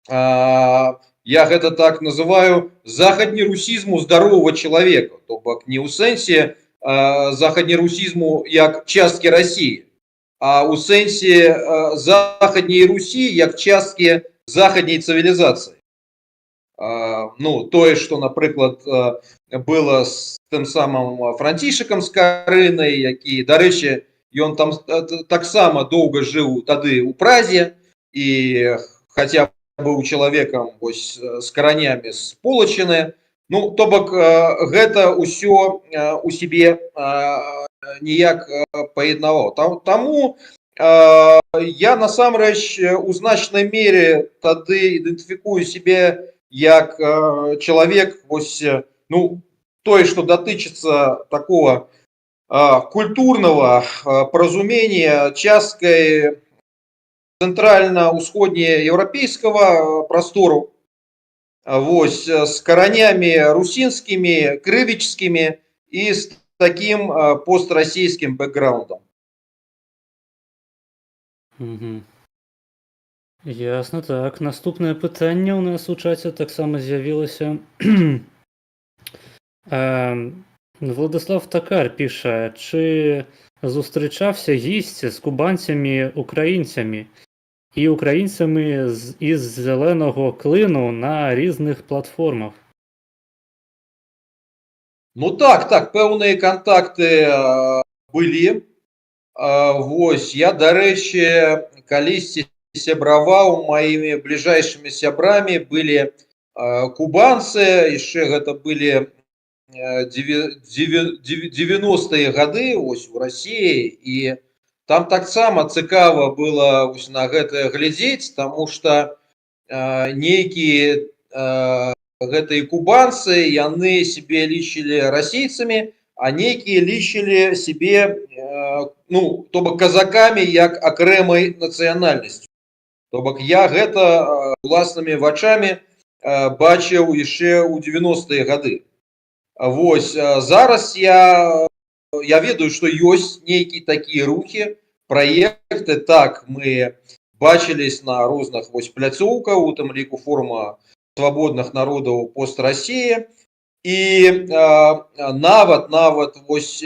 я гэта так называю, захаднерусізму здаровага чалавека, то бок не ў сэнсе захаднерусізму як часткі Расіі, а ў сэнсе захадняй Русі як часткі захадняй цывілізацыі. Ну, тое, што, напрыклад, было з тым самым Францішакам Скарынай, які, дарэчы, ён там таксама доўга жыў тады ў Празе, і хаця быў чалавекам вось з каранямі з Полачыны. Ну, то бок, гэта ўсё у сябе ніяк паяднаваў. Таму я насамрэч у значнай мере тады ідэнтыфікую сябе як чалавек, вось, ну, тое, што датычыцца такого культурного паразумення часткай цэнтральна-ўсходнееўрапейскага прастору, вось, з каранямі русінскімі, крывічскімі і з таким пострасійскім бэкграундам. Ясно, так. Наступнае пытанне ў нас у чаце таксама з'явілася. Владислав Такар піша, чи зустрічався гість з кубанцями-українцями і українцями із зеленого клину на різних платформах? Ну так, пэўныя кантакты былі. Вось, я, дарэчы, калісьці сябраваў, маімі бліжэйшымі сябрамі былі кубанцы, яшчэ гэта былі 90-е гады ось у Расіі, і там таксама цікава было ось на гэта глядзець, таму што нейкі гэтыя кубанцы яны себе лічылі расейцамі, а нейкія лічылі себе ну то бок казакамі як акрэмай нацыянальнасцю. То бок я гэта уласнымі вачамі бачыў яшчэ ў 90-е гады. Вось зараз я ведаю, што ёсць нейкія такія рухі, праекты, так мы бачылись на розных вось пляцоўках, у тым ліку форума свабодных народаў пост-Расіі, і нават вось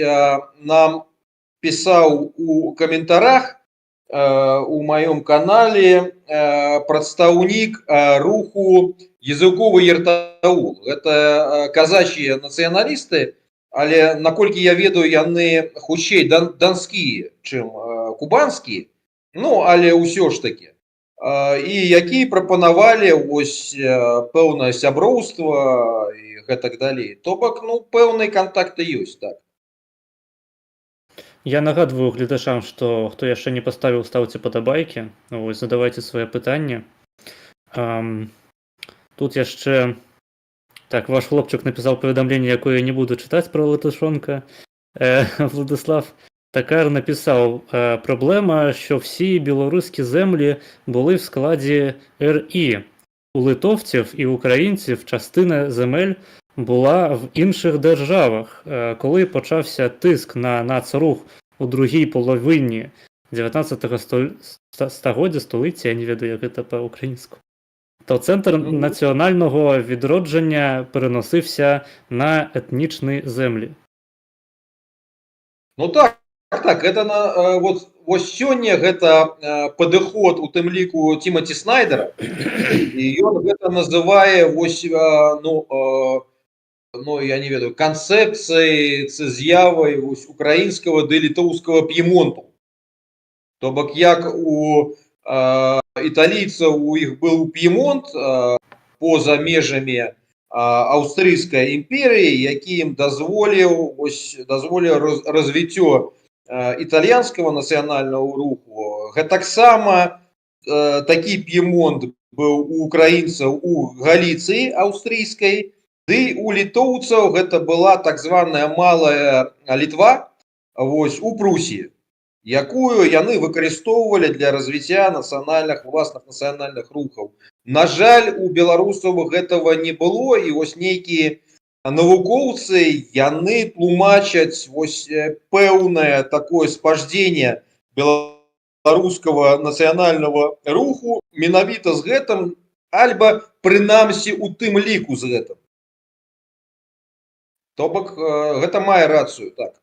нам пісаў у каментарах у маём канале прадстаўнік руху языковы ертаул. Гэта казачыя нацыяналісты, але наколькі я ведаю, яны хутчэй данскія, чым кубанскія, ну але ўсё ж таки. І які прапанавалі вось пэўнае сяброўства і гэтак далей. То бок, ну, пэўныя кантакты ёсць, так. Я нагадваю гледачам, што хто яшчэ не паставіў, стаўце падабайкі, вось задавайце свае пытанні. Тут яшчэ так ваш хлопчык напісаў паведамленне, якое я не буду чытаць пра Латышонка. Владислав Такар написав: проблема, що всі білоруські землі були в складі РІ. У литовців і українців частина земель була в інших державах. Коли почався тиск на нацрух у другій половині 19 століття, я не ведаю, як це по-українську, то центр національного відродження переносився на етнічні землі. Ну так, гэта вот сёння гэта падыход у тым ліку Тимоти Снайдера, і ён гэта называе вось я не ведаю, канцэпцыяй, з'явай вось украінскага ды літоўскага П'емонту. То бок як у італійцаў у іх быў П'емонт поза межамі Аўстрыйскай імперіі, які ім дазволіў развіццё італьянскага нацыянальнага руху. Гэтаксама такі П'емонт быў у украінцаў у Галіцыі аўстрыйскай, ды у літоўцаў гэта была так званая малая Літва вось у Прусіі, якую яны выкарыстоўвалі для развіцця уласных нацыянальных рухаў. На жаль, у беларусаў гэтага не было, і вось нейкія навукоўцы яны тлумачаць вось пэўнае такое спаждзенне беларускага нацыянальнага руху менавіта з гэтым, альба прынамсі у тым ліку з гэтым. То бок гэта мае рацыю, так.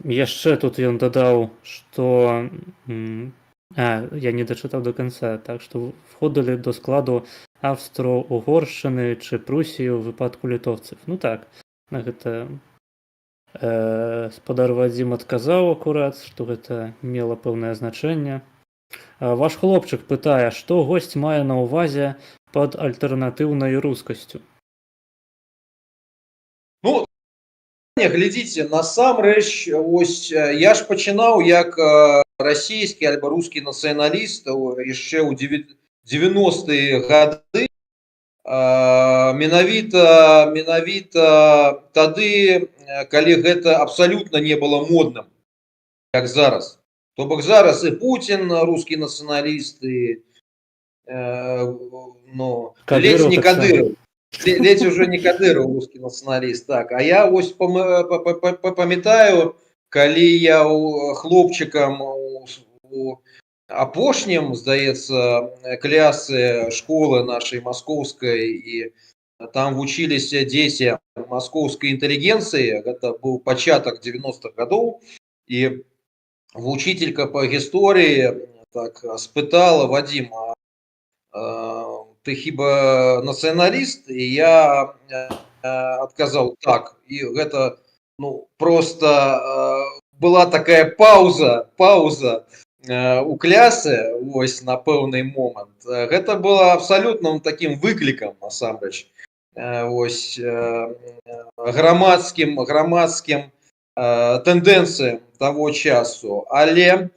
Яшчэ тут ён дадаў, што я не дачытаў до канца, так што входили до складу Австро-Угоршчыны чи Прусіі ў выпадку літоўцаў. Ну так, на гэта спадар Вадзім адказаў акурат, што гэта мела пэўнае значэнне. Ваш хлопчык пытае, што госць мае на ўвазе пад альтэрнатыўнай рускасцю? Ну, глядзіце, насамрэч, ось я ж пачынаў як расійскі альбо рускі нацыяналіст яшчэ ў 90-е гады. Менавіта тады, калі гэта абсалютна не было модным, як зараз. То бок зараз і Путін рускі нацыяналіст, і ледзь не Кадыров. Ледзь уже не Кадыров рускі нацыяналіст, так. А я ось памятаю, калі я хлопчыкам у апошнім, здаецца, клясе школы нашай маскоўскай, і там вучыліся дзеці маскоўскай інтэлігенцыі, гэта быў пачатак 90-х гадоў, і вучителька по гісторыі так спытала: Вадзім, ты хіба нацыяналіст? І я адказаў так. І гэта просто была такая пауза у клясе вось на пэўны момант. Гэта было абсалютным таким выклікам, насамрэч, вось грамадскім тэндэнцыям таго часу. Але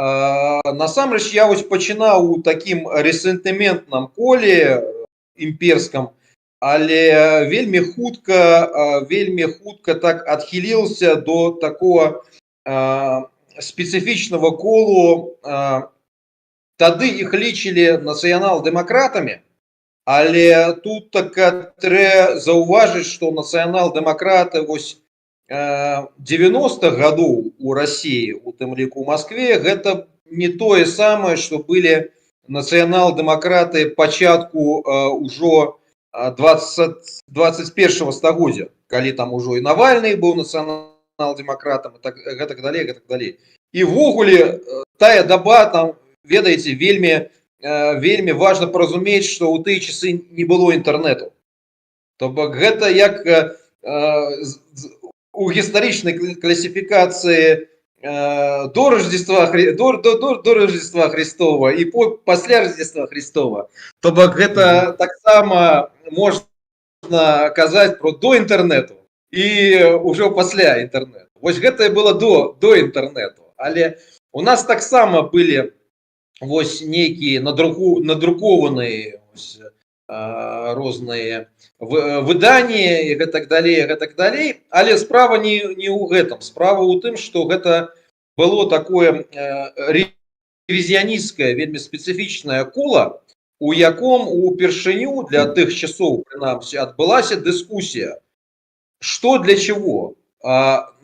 насамрэч я вось пачынаў у такім рэсентыментным коле імперскім, але вельмі хутка так адхіліўся до такого спецыфічнага колу. Тады іх лічылі нацыянал-дэмакратамі, але тут так трэ заўважыць, што нацыянал-дэмакраты вось 90-х гадоў у Расіі, у тым ліку ў Маскве, гэта не тое самае, што былі нацыянал-дэмакраты пачатку ўжо 21-го стагоддзя, калі там ужо і Навальны быў нацыянал-дэмакратам, і гэтак далей. І ввогуле тая даба там, ведаеце, вельмі важна паразумець, што ў тыя часы не было інтэрнэту. То бок гэта як у гістарычнай класіфікацыі до Рождества Христова і пасля Рождества Христова. То бок гэта таксама можна казаць про до інтэрнэту і ўжо пасля інтэрнэту. Вось гэта было до інтэрнэту. Але у нас таксама былі вось нейкія надрукованыя розныя выданні і гэтак далей, але справа не ў гэтым. Справа ў тым, што гэта было такое ревізіянісцкае, вельмі спецыфічнае кола, у яком упершыню для тых часоў, прынамсі, адбылася дыскусія, што для чаго.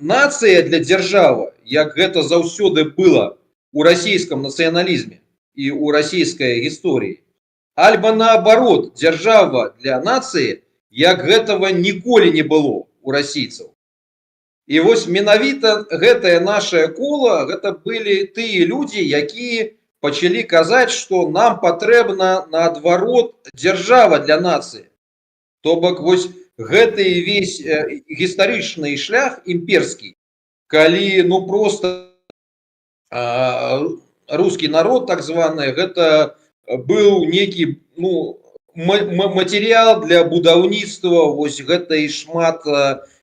Нацыя для дзяржавы, як гэта заўсёды было у расійскім нацыяналізме і ў расійскай гісторыі, альбо наоборот, дзяржава для нацыі, як гэтага ніколі не было у расійцаў. І вось менавіта гэтае нашае кола, гэта былі тыя людзі, якія пачалі казаць, што нам патрэбна наадварот дзяржава для нацыі. То бок вось гэты весь гістарычны шлях імперскі, калі просто русский народ, так званы, гэта быў некі матэрыял для будаўніцтва вось гэтай шмат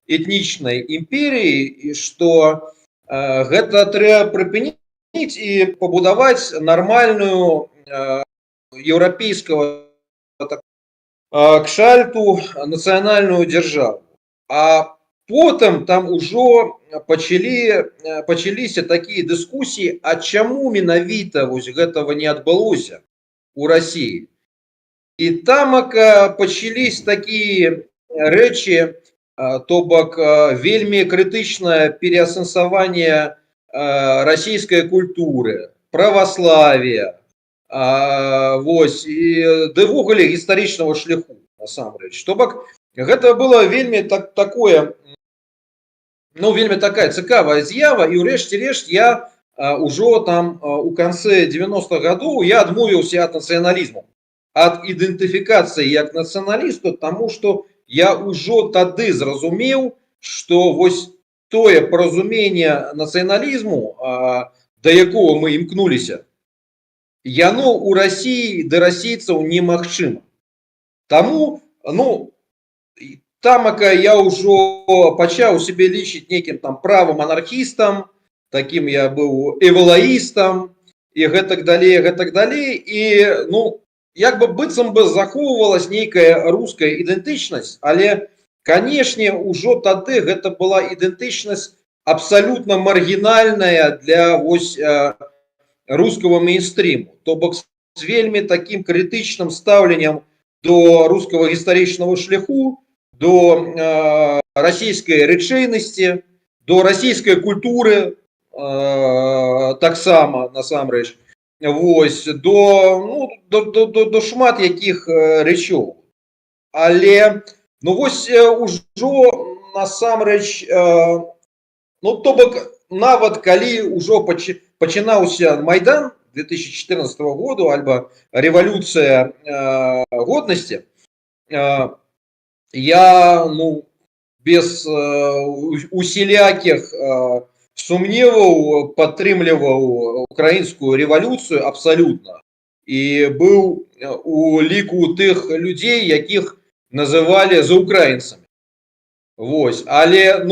этнічнай імперіі, і што гэта трэба прыпыніць і пабудаваць нармальную еўрапейскага кшальту нацыянальную дзяржаву. А потым там ужо пачаліся такія дыскусіі, а чаму менавіта вось гэтага не адбылося у Расіі. І тамака пачаліся такія рэчы, то бок вельмі крытычнае пераасэнсаванне расійскай культуры, праваславия, вось, і ввогуле гістарычнага шляху, насамрэч. То бок гэта было вельмі такое, вельмі такая цікавая з'ява, і ўрэшце рэшт я ўжо там у канцы 90-х гадоў я адмовіўся ад нацыяналізму, ад ідэнтыфікацыі як нацыяналісту, таму што я ўжо тады зразумеў, што вось тое паразуменне нацыяналізму, да якога мы імкнуліся, яно ў Расіі да расійцаў немагчыма. Таму, тамака я ўжо пачаў сябе лічыць нейкім там праваманархістам, такім я быў эвалаістам і гэтак далей, і як бы быццам бы захоўвалась нейкая руская ідэнтычнасць, але, канешне, ўжо тады гэта была ідэнтычнасць абсалютна маргінальная для вось рускага мейнстріму. То бок з вельмі такім крытычным стаўленнем до рускага гістарычнага шляху, до расійскай рэчэйнасці, до расійскай культуры таксама, насамрэч, вось, до шмат якіх рэчоў. Але, вось ужо насамрэч, то бок нават калі ўжо пачынаўся Майдан 2014 году, альбо рэвалюцыя годнасці, я, без усялякіх сумневаў падтрымліваў украінскую рэвалюцыю абсалютна. І быў у ліку тых людзей, якіх называлі заўкраінцамі. Вось. Але,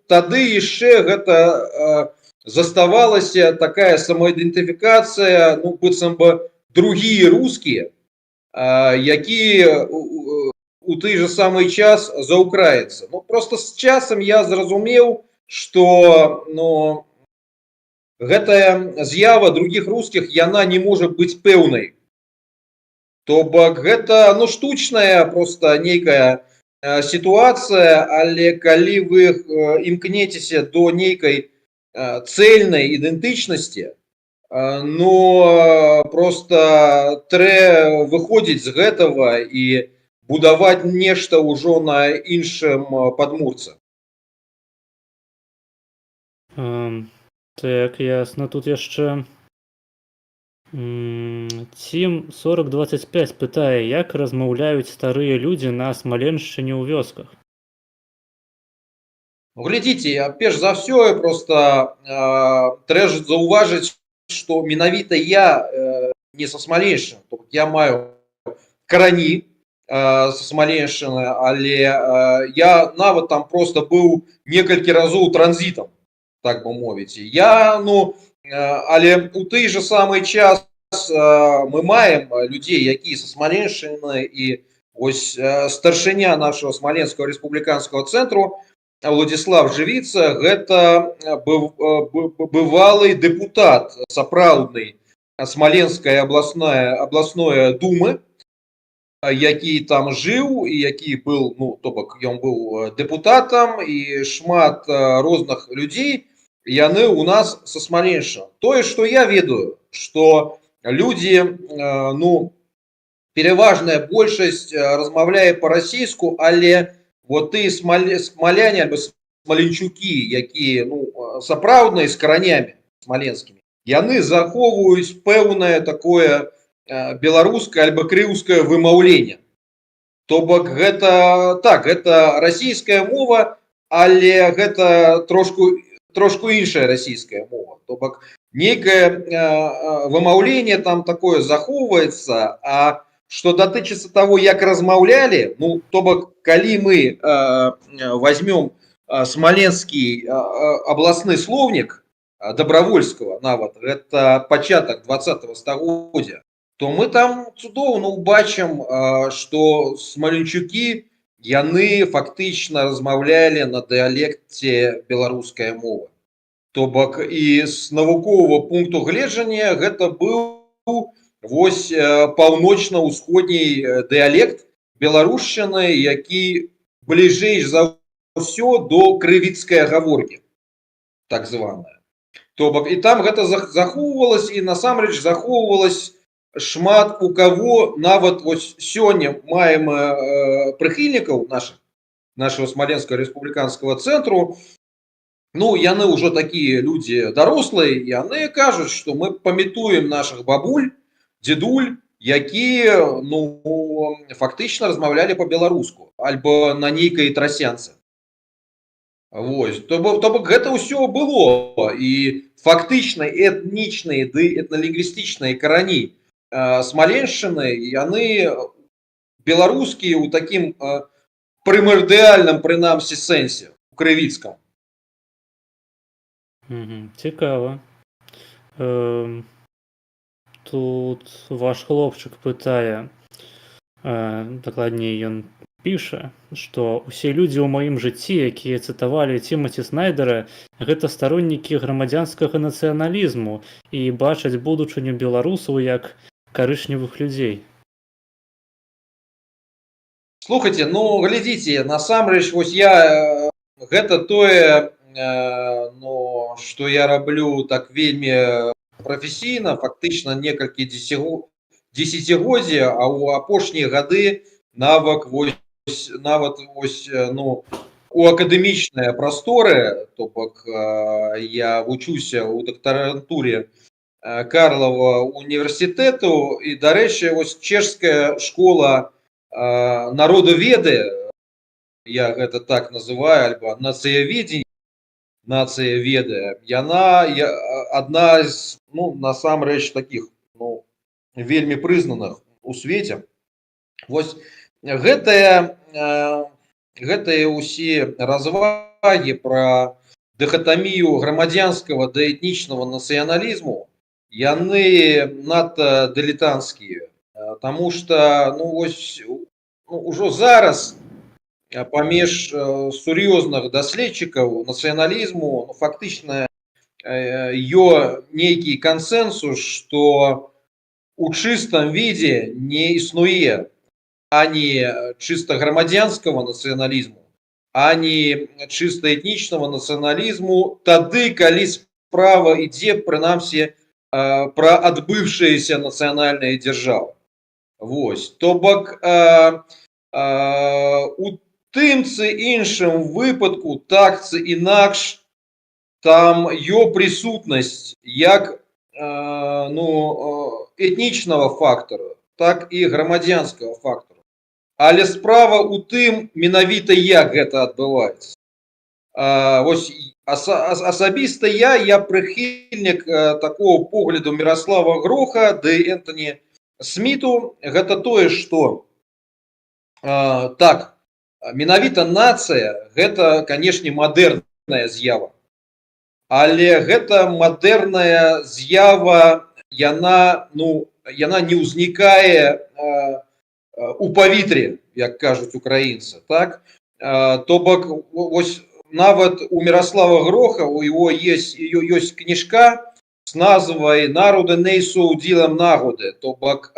тады яшчэ гэта заставалася такая самаідэнтыфікацыя, ну, быццам бы другие русские, якія у той же самый час за украінца. Ну, просто з часам я зразумеў, што ну, гэтая з'ява других русских, яна не можа быць пэўнай. То бок гэта ну, штучная просто нейкая ситуация, але калі вы імкнецеся до нейкай цельнай ідэнтычнасці, но просто трэ выходзіць з гэтага і будаваць нешта ўжо на іншым падмурцы. Так, ясна. Тут яшчэ Цім 4025 пытае, як размаўляюць старыя людзі на Смаленшчыне ў вёсках. Глядзіце, перш за ўсё просто трэба заўважыць, што менавіта я не са Смаленшчыны, я маю карані са Смаленшчыны, але я нават там просто быў некалькі разоў транзітам, так бы мовіць. Я, ну, але у той же самый час мы маем людзей, якія са Смаленшчыны, і ось старшыня нашего Смоленского республиканского центру Владислав Живица, гэта бывалы депутат сапраўднай Смоленской областной думы, які там жыў і які быў, ну, то бок ён быў депутатам, і шмат розных людзей яны у нас са Смаленшчыны. Тое, што я ведаю, што людзі, ну, пераважная большасць размаўляе па-расейску, але вот ты смаляне альбо смаленчукі, якія ну, сапраўдныя з каранямі смаленскімі, яны захоўваюць пэўнае такое беларускае альбо крыўскае вымаўленне. То бок гэта так, гэта расійская мова, але гэта трошку іншая расійская мова. То бок нейкае вымаўленне там такое захоўваецца, а што датычыцца того, як размаўлялі, ну, то бок калі мы возьмем смоленскі областны словнік Добровольского, нават гэта пачатак 20-го стагоддзя, то мы там цудоўна убачым, што смаленчукі яны фактычна размаўлялі на дыялекце беларускай мовы. То бок і з навуковага пункту гледжання гэта быў вось паўночна-ўсходні дыялект беларушчыны, які бліжэй за ўсё до крывіцкай гаворкі, так званая. То бок і там гэта захоўвалась, і насамрэч захоўвалась шмат у каго, нават вось сёння маем прыхільнікаў нашего Смоленского республиканского центру. Ну, яны ўжо такія людзі дарослыя, яны кажуць, што мы памятуем нашых бабуль, дзедуль, якія ну, фактычна размаўлялі па-беларуску альбо на нейкай трасянцы. Вось. То бок гэта ўсё было, і фактычна этнічныя ды этналінгвістычныя карані Смаленшчыны, яны беларускія ў такім прымардыяльным, прынамсі, сэнсе, у крывіцкам. Цікава. Тут ваш хлопчык пытае, дакладней ён піша, што ўсе людзі ў маім жыцці, якія цытавалі Тимати Снайдера, гэта староннікі грамадзянскага нацыяналізму і бачаць будучыню беларусаў як карычневых людзей. Слухайте, ну глядзіце, насамрэч вось я гэта тое, ну, што я раблю так вельмі прафесійна, фактычна некалькі дзесяцігоддзя, а ў апошнія гады нават вось ну, у акадэмічныя прасторы, то бок я вучуся ў дактарантуре Карлова універсітэту, і, дарэчы, вось чэшская школа народаведы, я гэта так называю, альбо нацыяведзенне, нацыяведы, яна адна з, ну, насамрэч такіх, ну, вельмі прызнаных у свеце. Вось гэтыя ўсе развагі пра дыхатамію грамадзянскага да этнічнага нацыяналізму, яны надта дылетанцкія. Таму што ну, вось, ужо зараз паміж сур'ёзных даследчыкаў нацыяналізму фактычна нейкі кансэнсус, што у чыстым відзе не існуе ані чыста грамадзянскага нацыяналізму, ані чыста этнічнага нацыяналізму тады, калі справа ідзе, прынамсі, пра адбыўшыеся нацыянальныя дзяржавы. Вось. То бок у тым ці іншым выпадку, так ці інакш, там прысутнасць як этнічнага фактора, так і грамадзянскага фактора. Але справа ў тым, менавіта як гэта адбываецца. Вось асабіста я прыхільнік такого погляду Міраслава Гроха ды Энтоні Сміту. Гэта тое, што так, менавіта нацыя гэта, канешне, мадэрная з'ява. Але гэта мадэрная з'ява, яна не ўзнікае у паветры, як кажуць украінцы, так? То бок, вось нават у Міраслава Гроха у яго ёсць кніжка з назвай «Народы не sú ділом нагоды», то бок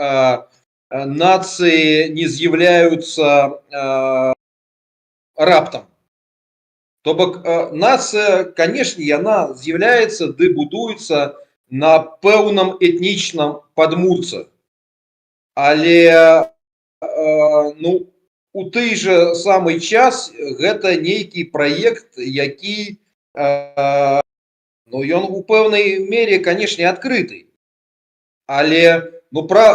нацыі не з'яўляюцца раптам. То бок нацыя, канешне, яна з'яўляецца ды будуецца на пэўным этнічным падмурцы. Але у той же самый час гэта нейкі праект, які ён у пэўнай мере, канешне, адкрыты. Але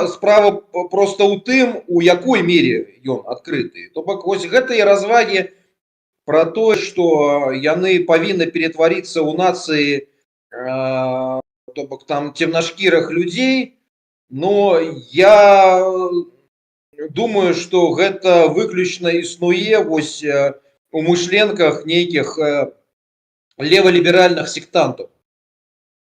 справа проста ў тым, у якой мере ён адкрыты. То бок вось гэтыя развагі пра тое, што яны павінны ператварыцца ў нацыі, то бок там цемнашкірых людзей, но я думаю, што гэта выключна існуе вось у мышленках нейкіх леваліберальных сектантаў.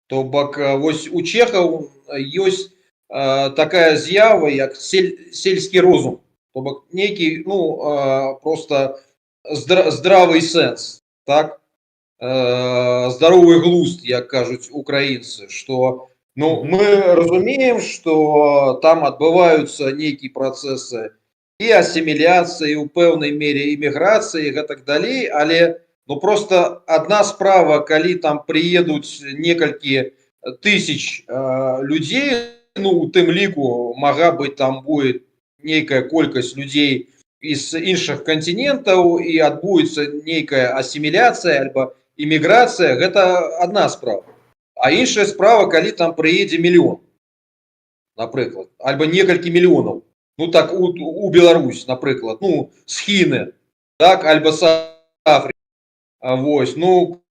То бок вось у чэхаў ёсць такая з'ява, як сельскі розум. То бок нейкі проста здравый сэнс, так? Здаровы глузд, як кажуць украінцы, што мы разумеем, што там адбываюцца нейкія працэсы і асіміляцыі, у пэўнай мере іміграцыі і гэтак далей, але проста адна справа, калі там прыедуць некалькі тысяч людзей, у тым ліку мага быць там будет нейкая колькасць людзей з іншых кантынентаў і адбудзецца нейкая асіміляцыя альбо іміграцыя, гэта адна справа. А іншая справа, калі там прыедзе мільён, напрыклад, альбо некалькі мільёнаў, так у Беларусь, напрыклад, з Хіны, так, альбо з Афрыкі. Вось,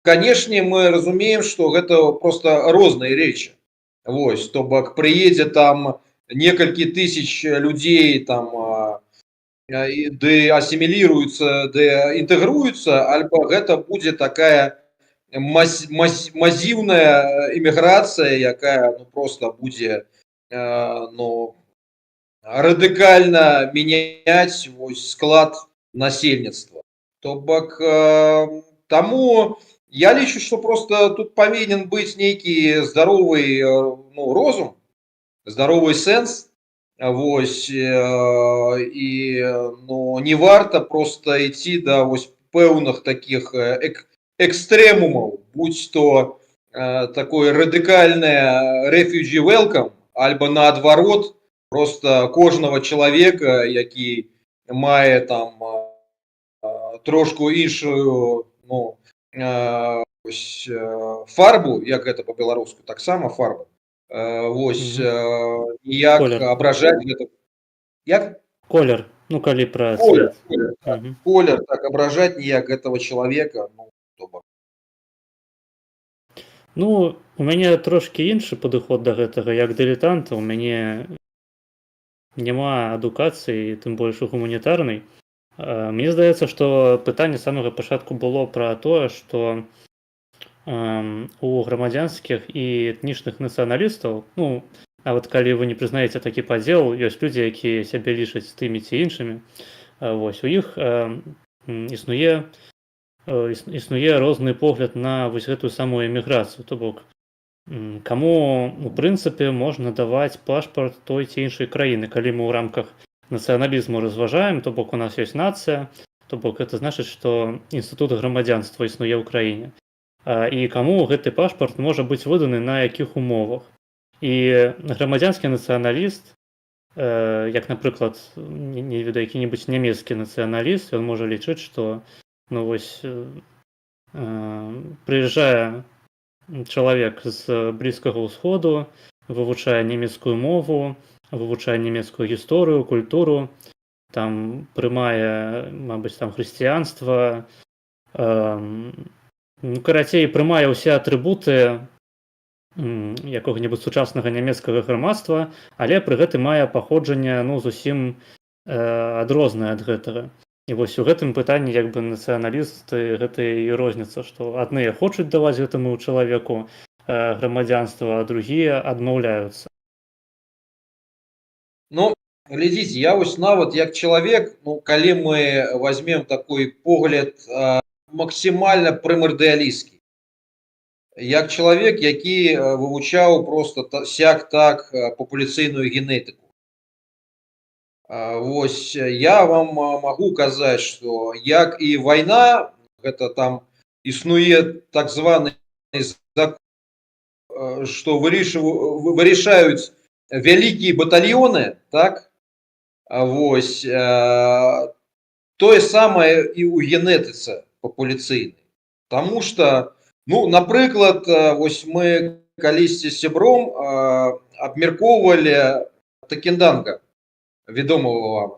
канешне, мы разумеем, што гэта проста розныя рэчы. Вось, то бок прыедзе там некалькі тысяч людзей там ды асіміліруюцца, ды інтэгруюцца, альбо гэта будзе такая мазіўная эміграцыя, якая проста будзе радыкальна мяняць склад насельніцтва. То бок таму я лічу, што проста тут павінен быць нейкі здаровы розум, здаровы сэнс. Вось, і не варта проста ісці да пэўных такіх экстрэмумаў, будь то такое радыкальнае refugee welcome, альбо наадварот, проста кожнага чалавека, які мае там трошку іншую фарбу, як гэта па-беларуску, таксама фарбу, вось, як абражаць гэта... Як? Колер, калі пра цвет. Колер, так, абражаць ніяк гэтага чалавека, у мяне трошкі іншы падыход да гэтага, як дылетанта, у мяне няма адукацыі, тым больш у гуманітарнай. Мне здаецца, што пытанне з самага пачатку было пра тое, што у грамадзянскіх і этнічных нацыяналістаў, ну, нават калі вы не прызнаеце такі падзел, ёсць людзі, якія сябе лічаць тымі ці іншымі, вось у іх існуе розны погляд на вось гэтую самую эміграцыю, то бок каму у прынцыпе можна даваць пашпарт той ці іншай краіны, калі мы ў рамках нацыяналізму разважаем, то бок у нас ёсць нацыя, то бок это значыць, што інстытут грамадзянства існуе ў краіне. І каму гэты пашпарт можа быць выданы на якіх умовах. І грамадзянскі нацыяналіст, як, напрыклад, не ведаю, які-небудзь нямецкі нацыяналіст, ён можа лічыць, што ну вось прыязджае чалавек з Блізкага ўсходу, вывучае нямецкую мову, вывучае нямецкую гісторыю, культуру, там прымае, мабыць, там хрысціянства, ну, карацей, прымае ўсе атрыбуты якога-небудзь сучаснага нямецкага грамадства, але пры гэтым мае паходжанне, ну, зусім адрознае ад гэтага. І вось у гэтым пытанні як бы нацыяналісты гэта і розніца, што адныя хочуць даваць гэтаму чалавеку грамадзянства, а другія адмаўляюцца. Ну, глядзіце, я вось нават як чалавек, ну, калі мы возьмем такой погляд максімальна прымардыялісцкі, як чалавек, які вывучаў просто сяк-так папуляцыйную генетыку. Вось я вам магу казаць, што як і вайна, гэта там існуе так званы закон, што вырашаюць вялікія батальёны, так? Вось тое самае і ў генетыцы папуляцыйнай. Таму што, ну, напрыклад, вось мы калісьці з сябром абмяркоўвалі Такенданга, вядомого вам,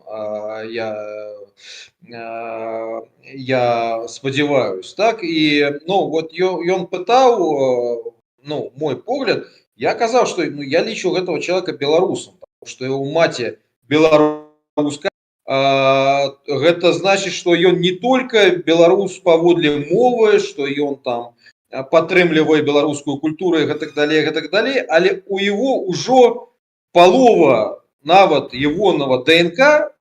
я спадзяваюсь, так, і, ну, вот ён пытаў, ну, мой погляд, я казаў, што, ну, я лічу гэтага чалавека беларусам, потому што яго маці беларуска, гэта значыць, што ён не толькі беларус паводле мовы, што ён там падтрымлівае беларускую культуру і гэтак далей, але у яго ўжо палова нават ягонага ДНК,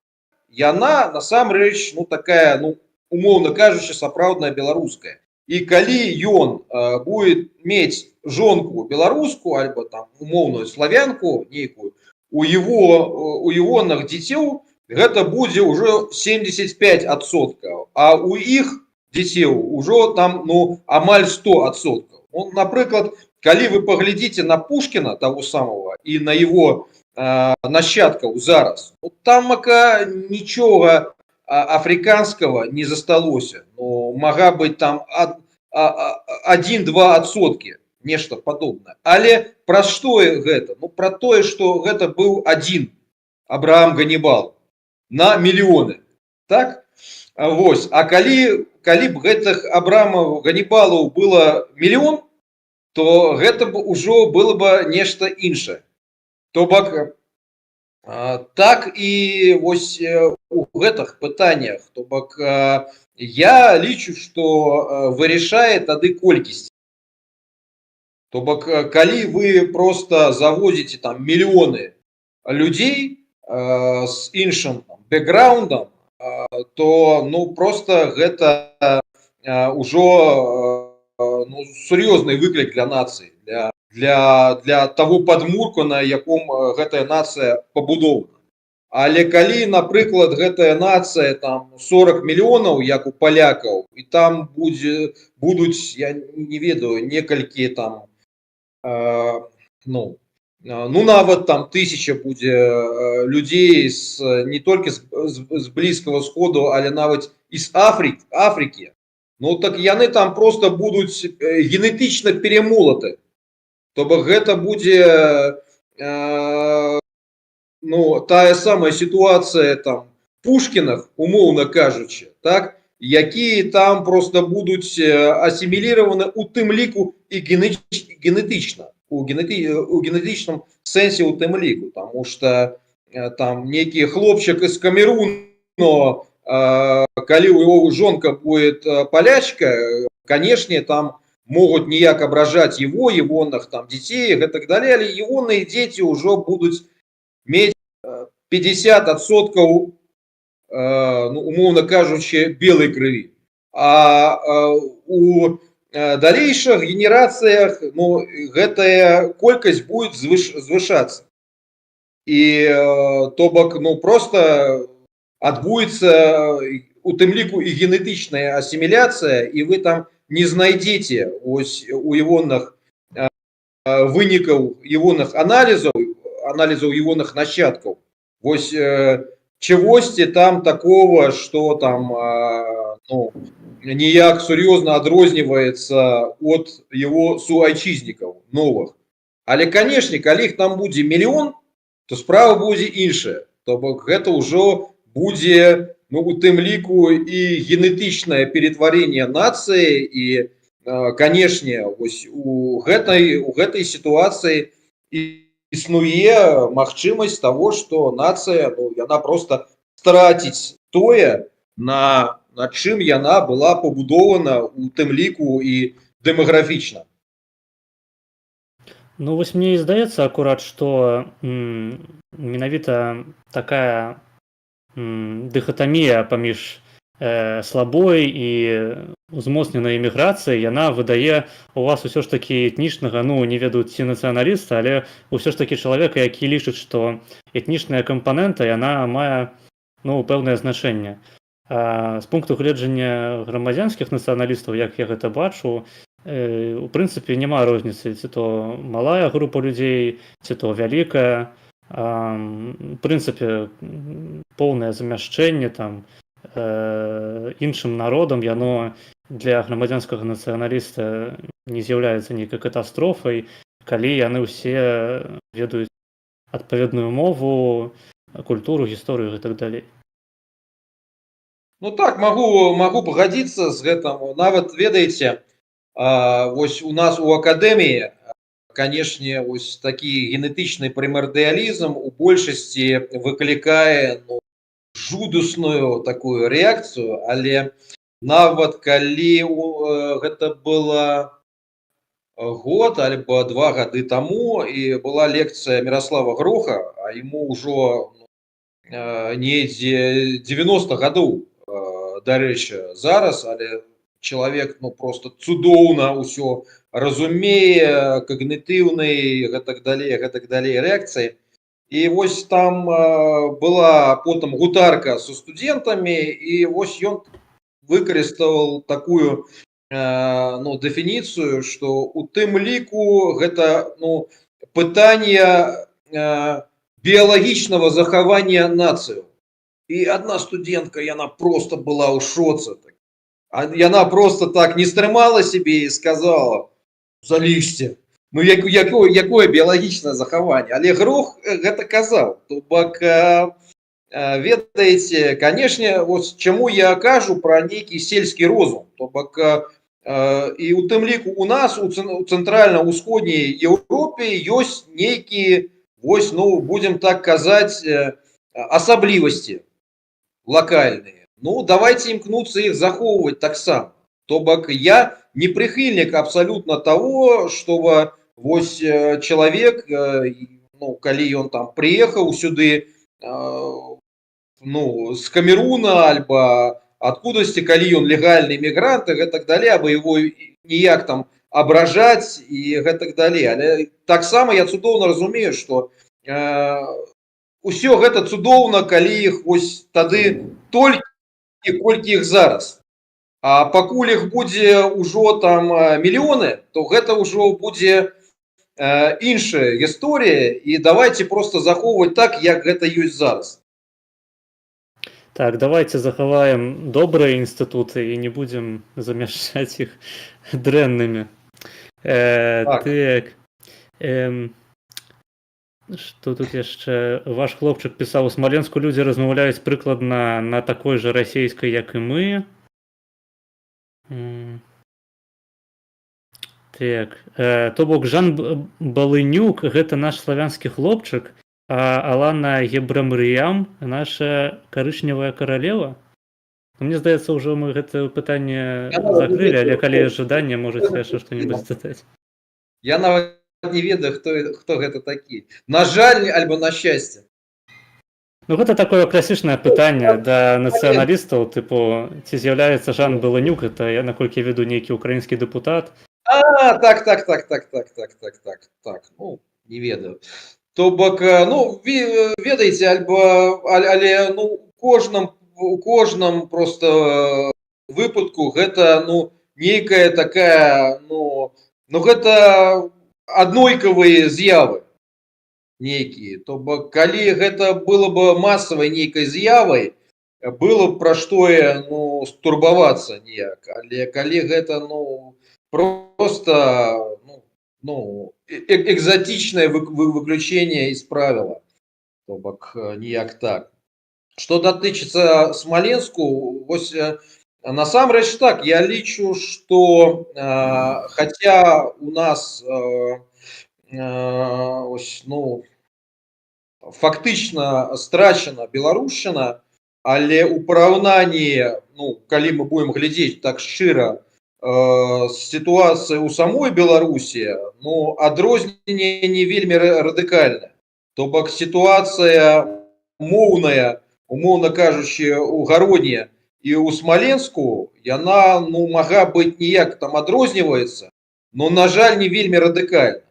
яна насамрэч, ну, такая, ну, умоўна кажучы, сапраўдная беларуская. І калі ён будет мець жонку беларуску альбо там умоўную славянку нейкую, у ягоных дзіцёў гэта будзе ўжо 75%, а у іх дзіцёў ужо там, ну, амаль 100%. Ну, напрыклад, калі вы паглядзіце на Пушкіна таго самого і на яго нащадкаў зараз, ну, там нічога африканского не засталося, ну, мага быць там 1-2%, нешта падобнае. Але пра што гэта? Ну, пра тое, што гэта быў адзін Абрахам Ганнібал на мільёны, так? Вось, а калі б гэтых Абрахамаў Ганнібалаў было мільён, то гэта б ужо было бы нешта іншае. То бок, так і вось у гэтых пытаннях, то бок, я лічу, што вырашае тады колькасць. То бок, калі вы просто завозіце там мільёны людзей з іншым бэкграундам, то, ну, просто гэта ўжо, ну, сур'ёзны выклік для нацыі, для таго падмурку, на яком гэтая нацыя пабудована. Але калі, напрыклад, гэтая нацыя там 40 мільёнаў, як у палякаў, і там будуць, я не ведаю, некалькі там, ну, нават там 1000 будзе людзей не толькі з Блізкага Сходу, але нават і з Афрыкі. Ну, так яны там просто будуць генетычна перемолаты. То бок гэта будзе, ну, тая самая сітуацыя там Пушкінах, умоўна кажучы, так, якія там просто будуць асіміліраваны у тым ліку і генетычна, у генетычным сэнсе у тым ліку, таму што там нейкі хлопчык з Камеруну, калі у яго жонка будет полячка, конечно, там могуць ніяк абражаць его, егоных там дзяцей і так далее, але егоныя дзеці ўжо будуць мець 50%, ну, умоўна кажучы, белай крыві. А у далейшых генерацыях, ну, гэтая колькасць будет звышацца. І то бок, ну, просто адбудзецца у тым ліку і генетычная асіміляцыя, і вы там не знайдзеце ось у егоных вынікаў егоных аналізаў егоных нашчадкаў. Вось чагосьці там такого, што там ну, ніяк сур'ёзна адрозніваецца ад яго суайчызнікаў новых. Але, канешне, калі іх там будзе мільён, то справа будзе іншая. То бок гэта ўжо будзе, ну, у тым ліку і генетычнае ператварэнне нацыі, і, канешне, вось у гэтай сітуацыі існуе магчымасць таго, што нацыя, ну, яна проста страціць тое, на чым яна была пабудована, у тым ліку і дэмаграфічна. Ну, вось мне і здаецца акурат, што менавіта такая дыхатамія паміж слабой і узмоцненай эміграцыяй, яна выдае у вас усё ж такі этнічнага, ну, не ведаю, ці нацыяналіста, але ўсё ж такі чалавека, які лічыць, што этнічная кампанента, яна мае, ну, пэўнае значэнне. З пункту гледжання грамадзянскіх нацыяналістаў, як я гэта бачу, у прынцыпе, няма розніцы, ці то малая група людзей, ці то вялікая. У прынцыпе, поўнае замяшчэнне там іншым народам, яно для грамадзянскага нацыяналіста не з'яўляецца нейкай катастрофай, калі яны ўсе ведаюць адпаведную мову, культуру, гісторыю і так далей. Ну так, могу пагадзіцца з гэтым. Нават, ведаеце, вось у нас у акадэміі, канешне, вось такі генетычны прымардыялізм у большасці выклікае, ну, жудасную такую рэакцыю, але нават калі гэта было год альбо 2 гады таму, і была лекцыя Міраслава Гроха, а яму ўжо недзе 90 гадоў, дарэчы, зараз, але чалавек, ну, просто цудоўна ўсё разумее, когнітыўнай, гэтак далей рэакцыі. І вось там была потым гутарка са студэнтамі, і вось ён выкарыстаў такую, ну, дэфініцыю, што у тым ліку гэта, ну, пытанне біялагічнага захавання нацыі. І адна студэнтка, яна просто была ў шоцы. Яна просто так не стрымала сябе і сказала: залізьце. Ну, якое біялагічнае захаванне? Але Грох гэта казаў. То бок, ведаеце, канешне, ось чаму я кажу пра нейкі сельскі розум. То бок, і у тым ліку у нас, у цэнтральна-ўсходняй Еўропе, ёсць нейкія, вось, ну, будзем так казаць, асаблівасці лакальныя. Ну, давайте імкнуцца іх захоўваць таксама. То бок, я не прыхільнік абсалютна таго, што вось чалавек, ну, калі ён там прыехаў сюды, ну, з Камеруна альбо адкудасьці, калі ён легальны эмігрант і гэтак далей, або его ніяк там абражаць і гэтак далей. Але таксама я цудоўна разумею, што усё гэта цудоўна, калі іх вось тады толькі, колькі іх зараз. А пакуль іх будзе ўжо там мільёны, то гэта ўжо будзе іншая гісторыя, і давайте просто захоўваць так, як гэта ёсць зараз. Так, давайте захаваем добрыя інстытуты і не будзем замяшчаць іх дрэннымі. Так. Што тут яшчэ? Ваш хлопчык пісаў: у Смаленску людзі размаўляюць прыкладна на такой жа расейскай, як і мы. Так, то бок Жан Балынюк гэта наш славянскі хлопчык, а Алана Ебрамрыям наша карычневая каралева. Мне здаецца, ўжо мы гэта пытанне Я нават не закрылі, але ведаю, калі хто ёсць жаданне, можаце яшчэ што-небудзь дадаць. я нават не ведаю, хто гэта такі. На жаль, альбо на шчасце. Ну гэта такое класічнае пытанне да нацыяналістаў, тыпу, ці з'яўляецца Жан Беланюк, гэта, я наколькі веду, нейкі ўкраінскі дэпутат. Так. Ну, не ведаю. То бок, ну, ведаеце, але ну, у кожным просто выпадку гэта, ну, нейкая такая, ну гэта аднолькавыя з'явы нейкія. То бок, калі гэта было бы масавай нейкай з'явай, было б пра што ну, стурбавацца ніяк. Але калі гэта, ну, просто экзотичное выключение из правила. То бок, ніяк так. Что датычыцца Смоленску, вось насамрэч так, я лічу, што хаця у нас ось, ну, фактычна страчана беларушчына, але ў параўнанні, ну, калі мы будем глядзець так шчыра, ситуация у самой Беларусі, ну, адрозненне не вельмі радыкальнае. То бок ситуация моўная, умоўна кажучы, у Гародні і ў Смаленску, яна, ну, мага быць ніяк там адрозніваецца, но, на жаль, не вельмі радыкальна.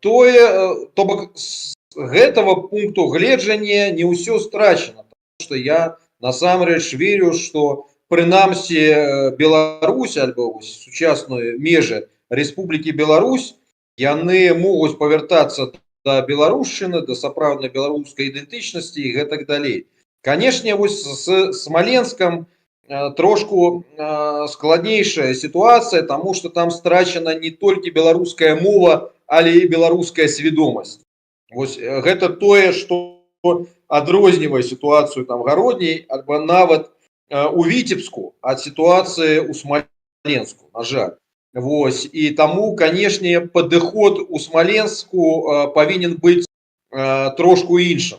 То бок з гэтага пункту гледжання не ўсё страчана, потому што я насамрэч верю, што прынамсі Беларусь альбо сучасную межы Рэспублікі Беларусь, яны могуць павяртацца да беларушчыны, да сапраўднай беларускай ідэнтычнасці і гэтак далей. Канешне, вось з Смаленскам трошку складнейшая сітуацыя, таму што там страчана не толькі беларуская мова, але і беларуская свядомасць. Вось гэта тое, што адрознівае сітуацыю там Гародняй альбо нават у Віцебску ад сітуацыі ў Смаленску, на жаль. Вось, і таму, канешне, падыход у Смаленску павінен быць трошку іншым.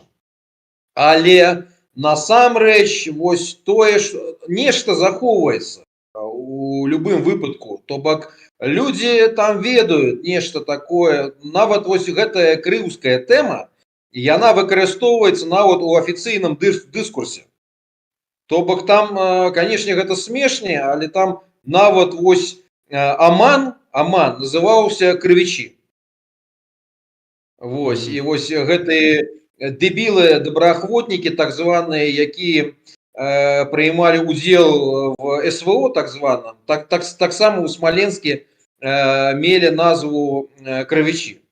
Але насамрэч вось тое, што нешта захоўваецца у любым выпадку. То бок людзі там ведаюць нешта такое, нават вось гэтая крыўская тэма, яна выкарыстоўваецца нават у афіцыйным дыскурсе. То бок там, канешне, гэта смешнее, але там нават вось Аман называўся крывічі. Вось, і вось гэтыя дэбілы, добраахвотнікі, так званыя, якія прыймалі ўдзел в СВО, так званым, таксама ў Смаленске мелі назву крывічі.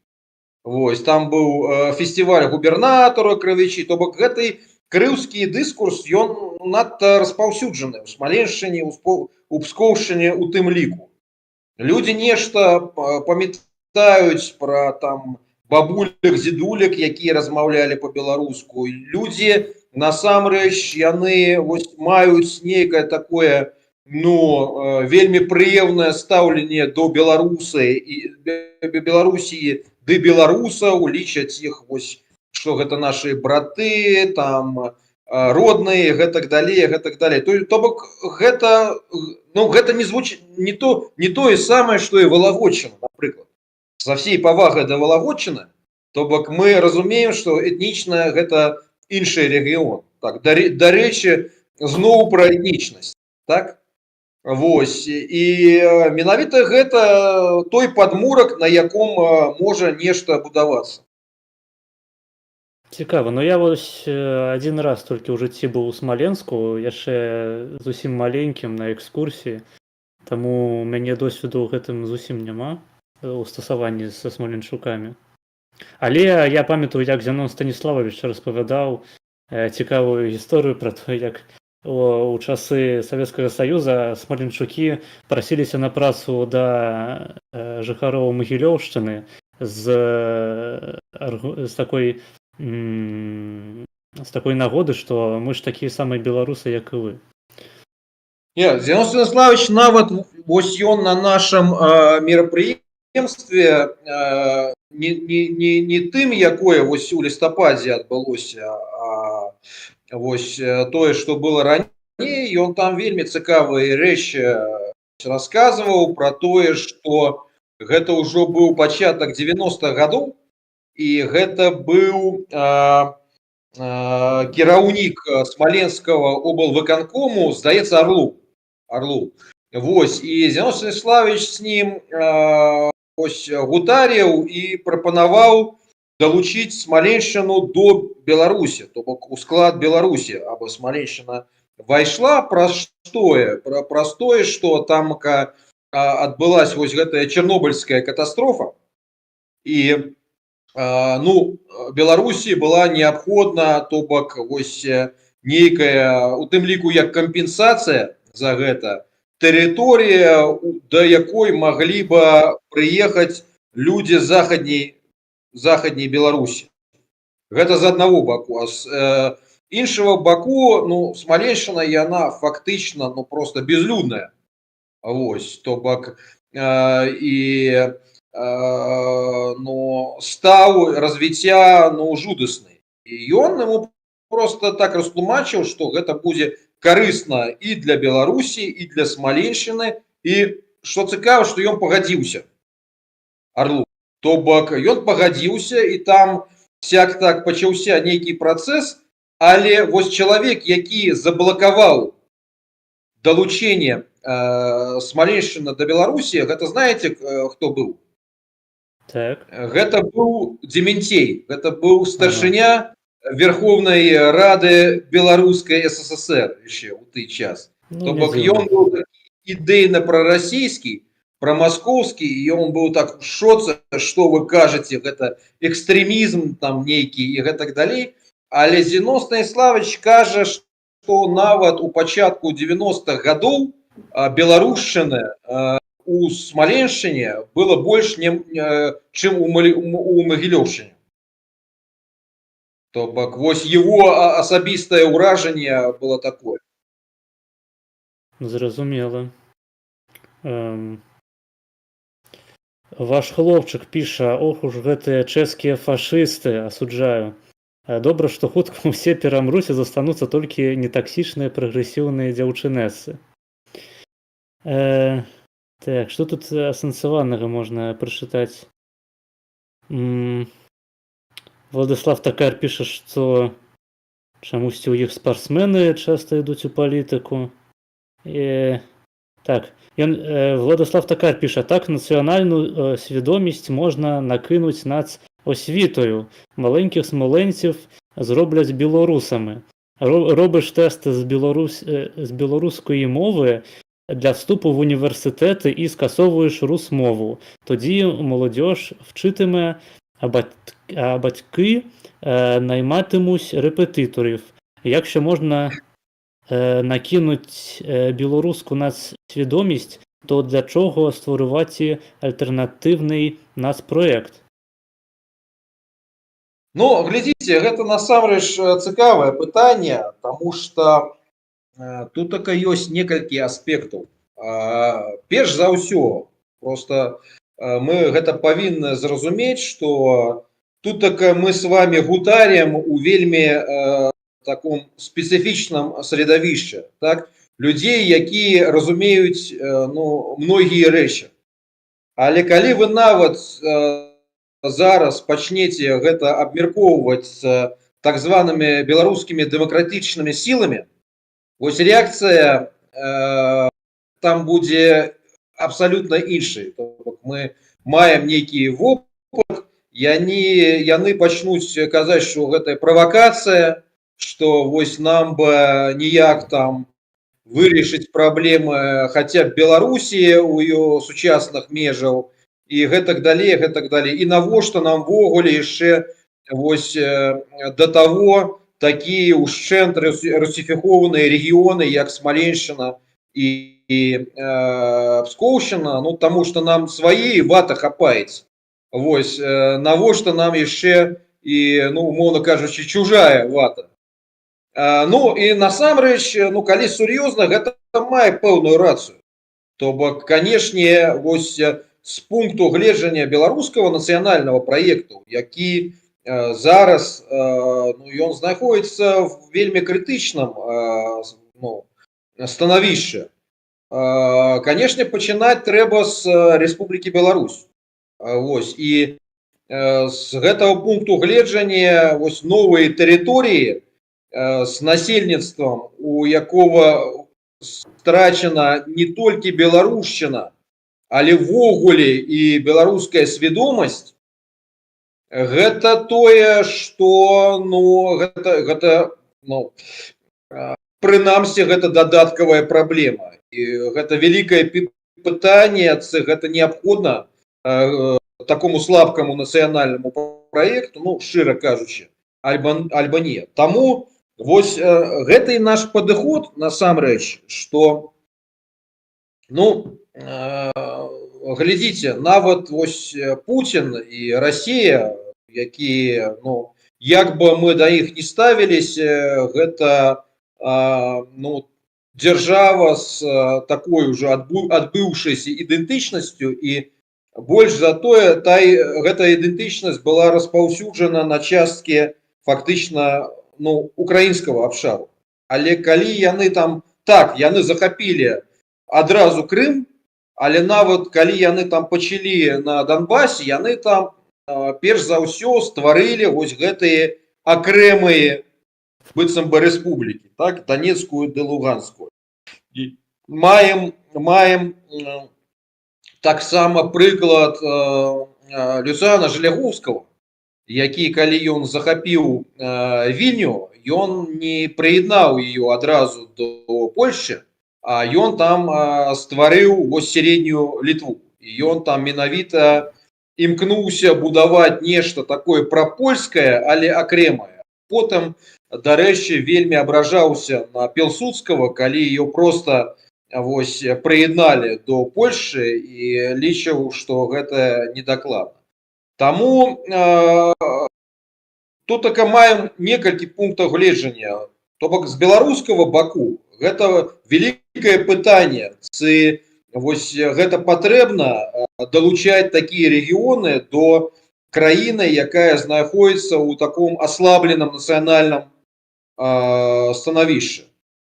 Вось, там быў фестываль губернатара крывічі, то бок гэты крыўскі дыскурс, ён надта распаўсюджаны ў Смаленшчыне, у Пскоўшчыне у тым ліку. Людзі нешта памятаюць пра там бабулек, дзедулек, якія размаўлялі па-беларуску. Людзі насамрэч яны вось маюць нейкае такое, ну, вельмі прыемнае стаўленне до беларусі ды беларусаў, лічаць іх вось, што гэта нашы браты, там родныя, гэтак далей, гэтак далей. То бок гэта, ну, гэта не звучыць не тое самае, што і Валагодчына, напрыклад. Са всей павагай да Валагодчыны, то бок мы разумеем, што этнічна гэта іншы рэгіён. Так, дарэчы, зноў пра этнічнасць, так? Вось, і менавіта гэта той падмурак, на яком можа нешта будавацца. Цікава, ну я вось адзін раз толькі ў жыцці быў у Смаленску, яшчэ зусім маленькім на экскурсіі, таму у мяне досведу ў гэтым зусім няма у стасаванні са смаленчукамі. Але я памятаю, як Зянон Станіславович распавядаў цікавую гісторыю пра то, як у часы Савецкага Саюза смаленчукі прасіліся на працу да жыхароў Магілёўшчыны з такой нагоды, што мы ж такія самыя беларусы, як і вы. Не, Зянон Станіславович нават вось ён на нашым мерапрыемстве не тым, якое вось у лістападзе адбылося, а вось тое, што было раней, раней, ён там вельмі цікавыя рэчы расказваў пра тое, што гэта ўжо быў пачатак 90-х гадоў, і гэта быў кіраўнік смаленскага облвыканкому, здаецца, Орлу. Вось, і Зінон Станіславович з ім гутарыў і прапанаваў далучыць Смаленшчыну до Беларусі, то бок у склад Беларусі, або Смаленшчына вайшла праз тое, што там адбылась вось гэтая чарнобыльская катастрофа, і Беларусі была неабходна, то бок вось нейкая, у тым ліку як кампенсацыя за гэта, тэрыторыя, да якой маглі бы прыехаць людзі захадняй Беларусі. Гэта з аднаго баку. А з іншага баку, Смаленшчына, яна фактычна просто безлюдная. Вось, то бок стаў развіцця жудасны. І ён яму просто так растлумачыў, што гэта будзе карысна і для Беларусі, і для Смаленшчыны, і што цікава, што ён пагадзіўся, Орлу. То бок ён пагадзіўся, і там сяк так пачаўся нейкі працэс, але вось чалавек, які заблакаваў далучэнне Смаленшчыны да Беларусі, гэта знаеце, хто быў? Так. Гэта быў Дементей, гэта быў старшыня Верховнай Рады Беларускай СССР яшчэ ў той час. То бок ён быў ідэйна прарасійскі, прамаскоўскі, і ён быў так у шоце, што вы кажаце, гэта экстрэмізм там нейкі і гэтак далей. Але Зінон Станіславович кажа, што нават у пачатку 90-х гадоў беларушчыны у Смаленшчыне было больш, чым у Магілёўшчыне. То бок вось его асабістае ўражанне было такое. Зразумела. Ваш хлопчык піша: ох уж гэтыя чэшскія фашысты, асуджаю. Добра, што хутка ўсе перамруць і застануцца толькі нетаксічныя прагрэсіўныя дзяўчынэсы. Так, што тут асэнсаванага можна прачытаць? Владислав Такар піша, што чамусьці ў іх спартсмены часта ідуць у палітыку. Так, Владислав Такар піша: так, нацыянальную свідомасць можна накінуць над освітою. Маленькіх смоленців зроблять білорусами. Робиш тести з білоруської мови для вступу в університети і скасовуєш русмову. Тоді молодь вчитиме, а батьки найматимуть репетиторів. Якщо можна накинуть білоруську нацсвідомість, то для чого створювати альтернативний нацпроект? Глядзіце, гэта насамрэч цікавае пытанне, таму што тут ёсць некалькі аспектаў. Перш за ўсё, просто мы гэта павінны зразумець, што тут мы з вами гутарім у вельмі таком спецыфічным средавішчы, так? Людзей, якія разумеюць многія рэчы. Але калі вы нават зараз пачнеце гэта абмяркоўваць з так званымі беларускімі дэмакратычнымі сіламі, вось рэакцыя там будзе абсалютна іншай. Мы маем нейкі вопыт, яны пачнуць казаць, што гэта правакацыя, што вось нам бы ніяк там вырашыць праблемы хаця б Беларусі ў ее сучасных межаў, і гэтак далей, гэтак далей. І навошта нам ввогуле яшчэ вось да таго такія ўшчэнт русіфікованыя рэгіёны, як Смаленшчына і Пскоўшчына, таму што нам свае вата хапаецца. Вось, навошта нам яшчэ і, умоўна кажучы, чужая вата. І насамрэч, калі сур'ёзна, гэта мае пэўную рацыю. То бок, канешне, вось з пункту гледжання беларускага нацыянальнага праекту, які зараз ён знаходзіцца в вельмі крытычным становішча. Канешне, пачынаць трэба з Рэспублікі Беларусь. Вось, і з гэтага пункту гледжання вось новыя тэрыторыі з насельніцтвам, у якога страчана не толькі беларушчына, але ввогуле і беларуская свядомасць, гэта тое, што прынамсі гэта дадаткавая праблема. І гэта вялікае пытанне, гэта неабходна такому слабкаму нацыянальнаму праекту, шчыра кажучы, альбо не. Таму вось гэта і наш падыход насамрэч, што глядзіце, нават вось Путін і Расія, якія, як бы мы да іх не ставіліся, гэта дзяржава з такой уже адбыўшайся ідэнтычнасцю, і больш за тое, гэта ідэнтычнасць была распаўсюджана на часткі фактычна украінскага абшару. Але калі яны там, так, яны захапілі адразу Крым, але нават калі яны там пачалі на Донбасе, яны там перш за ўсё стварылі вось гэтыя акрэмыя быццам бы рэспублікі, так, Донецкую ды Луганскую. І маем таксама прыклад Люцяна Жалягоўскага, які, калі ён захапіў Вільню, ён не прыяднаў ее адразу до Польшчы, а ён там стварыў вось сярэднюю Літву. І ён там менавіта імкнуўся будаваць нешта такое прапольскае, але акрэмае. Потым, дарэчы, вельмі абражаўся на Пілсудскага, калі ее просто вось прыядналі до Польшчы, і лічыў, што гэта недакладна. Таму тут така маем некалькі пунктаў гледжання. То бок з беларускага баку гэта вялікае пытанне, ці вось гэта патрэбна далучаць такія рэгіёны до краіны, якая знаходзіцца ў таком аслабленым нацыянальным становішчы.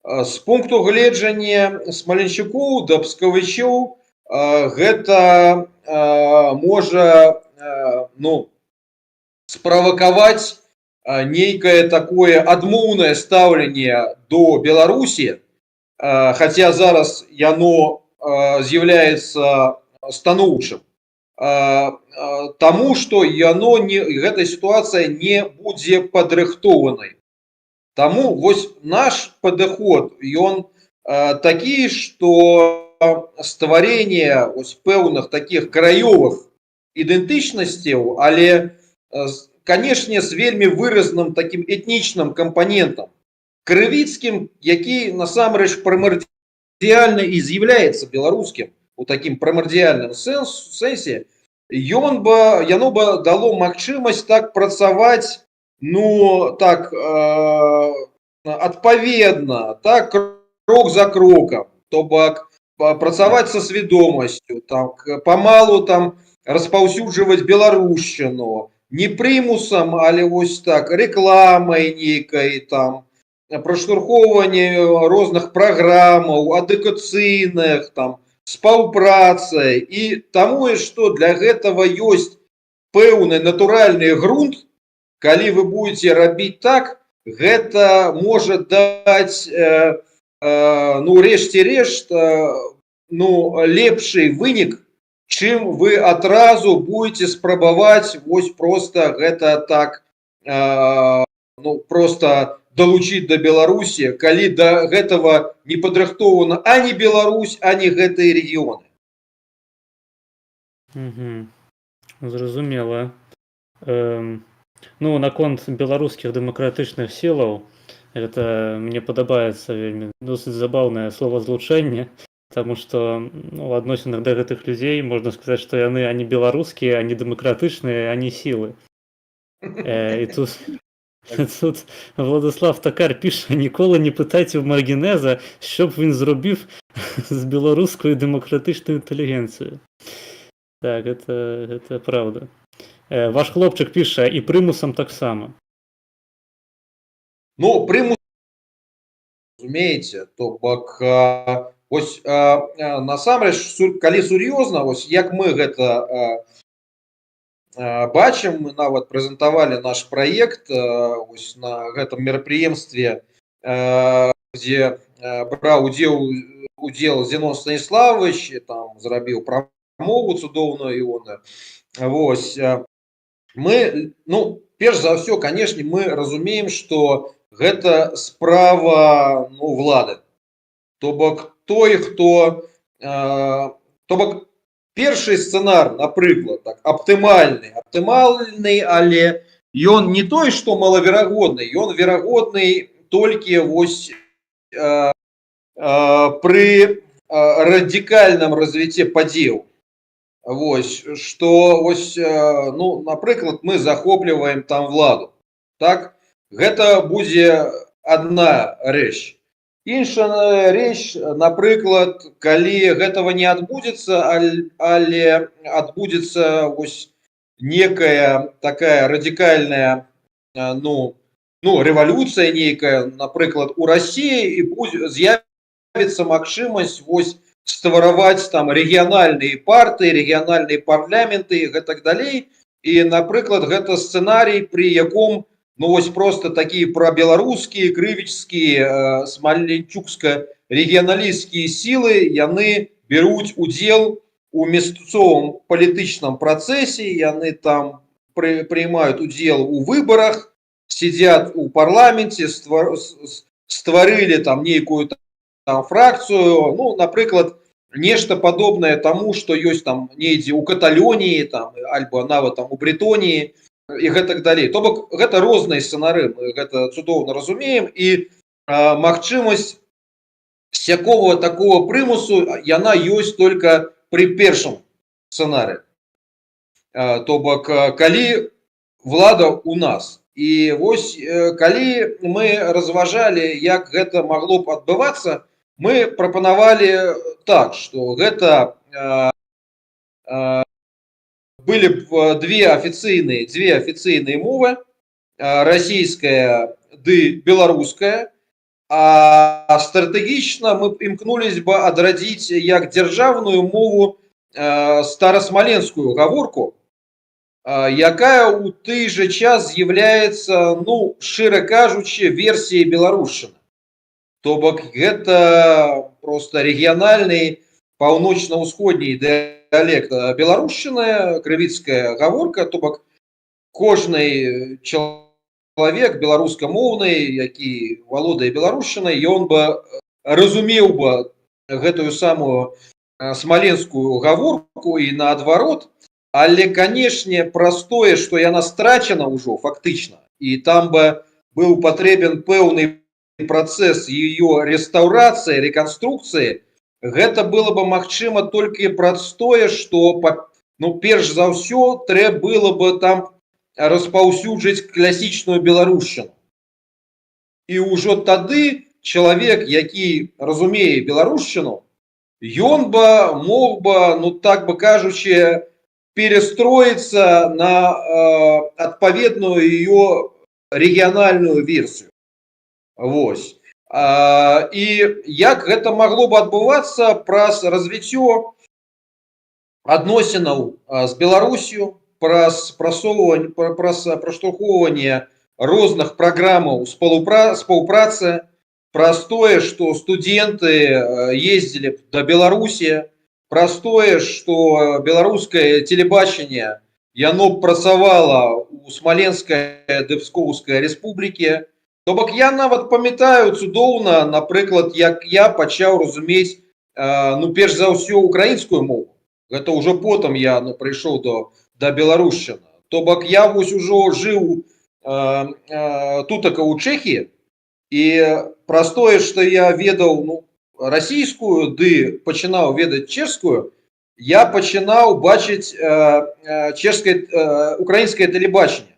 З пункту гледжання смаленчукоў да пскавічоў гэта можа справакаваць нейкае такое адмоўнае стаўленне до Беларусі, хаця зараз яно з'яўляецца станоўчым, таму што гэтая сітуацыя не будзе падрыхтованай. Таму вось наш падыход, ён такі, што стварэнне пэўных такіх краёвых ідэнтычнасцяў, але, канешне, з вельмі выразным такім этнічным кампанентам, крывіцкім, які насамрэч прымардыяльна і з'яўляецца беларускім у такім прымардыяльным сэнсе, яно бы дало магчымасць так працаваць, так адпаведна, так крок за крокам, то бок працаваць са свядомасцю, так памалу там распаўсюджваць беларушчыну, не прымусам, але вось так рэкламай нейкай, там праштурхоўванне розных праграмаў адукацыйных, там спаўпрацай, і таму, што для гэтага ёсць пэўны натуральны грунт. Калі вы будете рабіць так, гэта можа даць, рэшце рэшт, лепшы вынік, чым вы адразу будете спрабаваць вось просто гэта так, просто далучыць да Беларусі, калі да гэтага не падрыхтована ані Беларусь, ані гэтыя рэгіёны. Зразумела. Наконт беларускіх дэмакратычных сілаў, гэта мне падабаецца вельмі досыць забаўнае словазлучэнне, таму што у адносінах да гэтых людзей можна сказаць, што яны ані беларускія, ані дэмакратычныя, ані сілы. І тут Владислав Такар піша: ніколи не питайте в Маргінеза, що б він зробив з білоруською демократичною інтелігенцією. Так, це правда. Ваш хлопчик пише, і примусом так само. Примус разумееце, то бок вось насамрэч калі сур'ёзна, вось як мы гэта бачым, мы нават прэзентавалі наш праект вось на гэтым мерапрыемстве, дзе браў удзел Зенон Станіславович, там зрабіў прамову цудоўную ігоную. Вось мы, ну, перш за ўсё, канешне, мы разумеем, што гэта справа, ну, ўлады. То бок той, хто то бок першы сцэнар, напрыклад, так, аптымальны, але ён не той, што малаверагодны, ён верагодны толькі вось пры радыкальным развіцці падзеяў. Вось, што вось, ну, напрыклад, мы захопліваем там владу. Так, гэта будзе адна рэч. Іншая рэч, напрыклад, калі гэтага не адбудзецца, але адбудзецца вось некая такая радыкальная, ну, рэвалюцыя нейкая, напрыклад, у Расіі, і з'явіцца магчымасць вось ствараваць там рэгіянальныя партыі, рэгіянальныя парламенты і гэтак далей. І, напрыклад, гэта сцэнарый, пры яком, ну, вось просто такія прабеларускія, крывічскія, смаленчукска-рэгіяналісцкія сілы, яны бяруць удзел у мясцовым палітычным працэсе, яны там прымаюць удзел у выбарах, сядзяць у парламенце, стварылі там нейкую там фракцыю, ну, напрыклад, нешта падобнае таму, што ёсць там недзе ў Каталоніі, там, альбо нават там у Брэтоніі, і гэтак далей. То бок гэта розныя сцэнары, мы гэта цудоўна разумеем, і магчымасць сякого такого прымусу, яна ёсць только пры першым сцэнары. То бок, калі влада у нас. І вось, калі мы разважалі, як гэта магло б адбывацца, мы прапанавалі так, што гэта былі б дзве афіцыйныя мовы, расійская ды беларуская, а стратэгічна мы імкнулись бы адрадзіць як дзяржаўную мову старасмаленскую гаворку, якая ў той же час з'яўляецца, ну, шчыра кажучы, версіяй беларушчыны. То бок гэта просто рэгіянальны паўночна-ўсходні дыялект беларушчыны, крывіцкая гаворка, то бок кожны чалавек беларускамоўны, які валодае беларушчынай, ён бы разумеў бы гэтую самую смаленскую гаворку і наадварот, але, канешне, праз тое, што яна страчана ўжо фактычна, і там бы быў патрэбен пэўны працэс ее рэстаўрацыі, рэканструкцыі, гэта было бы магчыма толькі праз тое, што, ну, перш за ўсё, трэба было бы там распаўсюджыць класічную беларушчыну. І ўжо тады чалавек, які разумее беларушчыну, ён бы мог бы, ну, так бы кажучы, перестроиться на адпаведную ее рэгіянальную версію. Вось. І як гэта магло бы адбывацца праз развіццё адносінаў з Беларусю, праз праштурхоўванне розных праграмаў спаўпрацы, праз тое, што студэнты ездзілі да Беларусі, праз тое, што беларускае тэлебачанне, яно працавала ў Смаленскай ды Пскоўскай рэспублікі. То бок я нават памятаю цудоўна, напрыклад, як я пачаў разумець, ну, перш за ўсё, украінскую мову. Гэта ўжо потым я, ну, прыйшоў да беларушчыны. То бок я вось ужо жыў тутака ў Чэхіі, і праз тое, што я ведаў, ну, расійскую, ды пачынаў ведаць чэшскую, я пачынаў бачыць украінскае тэлебачанне.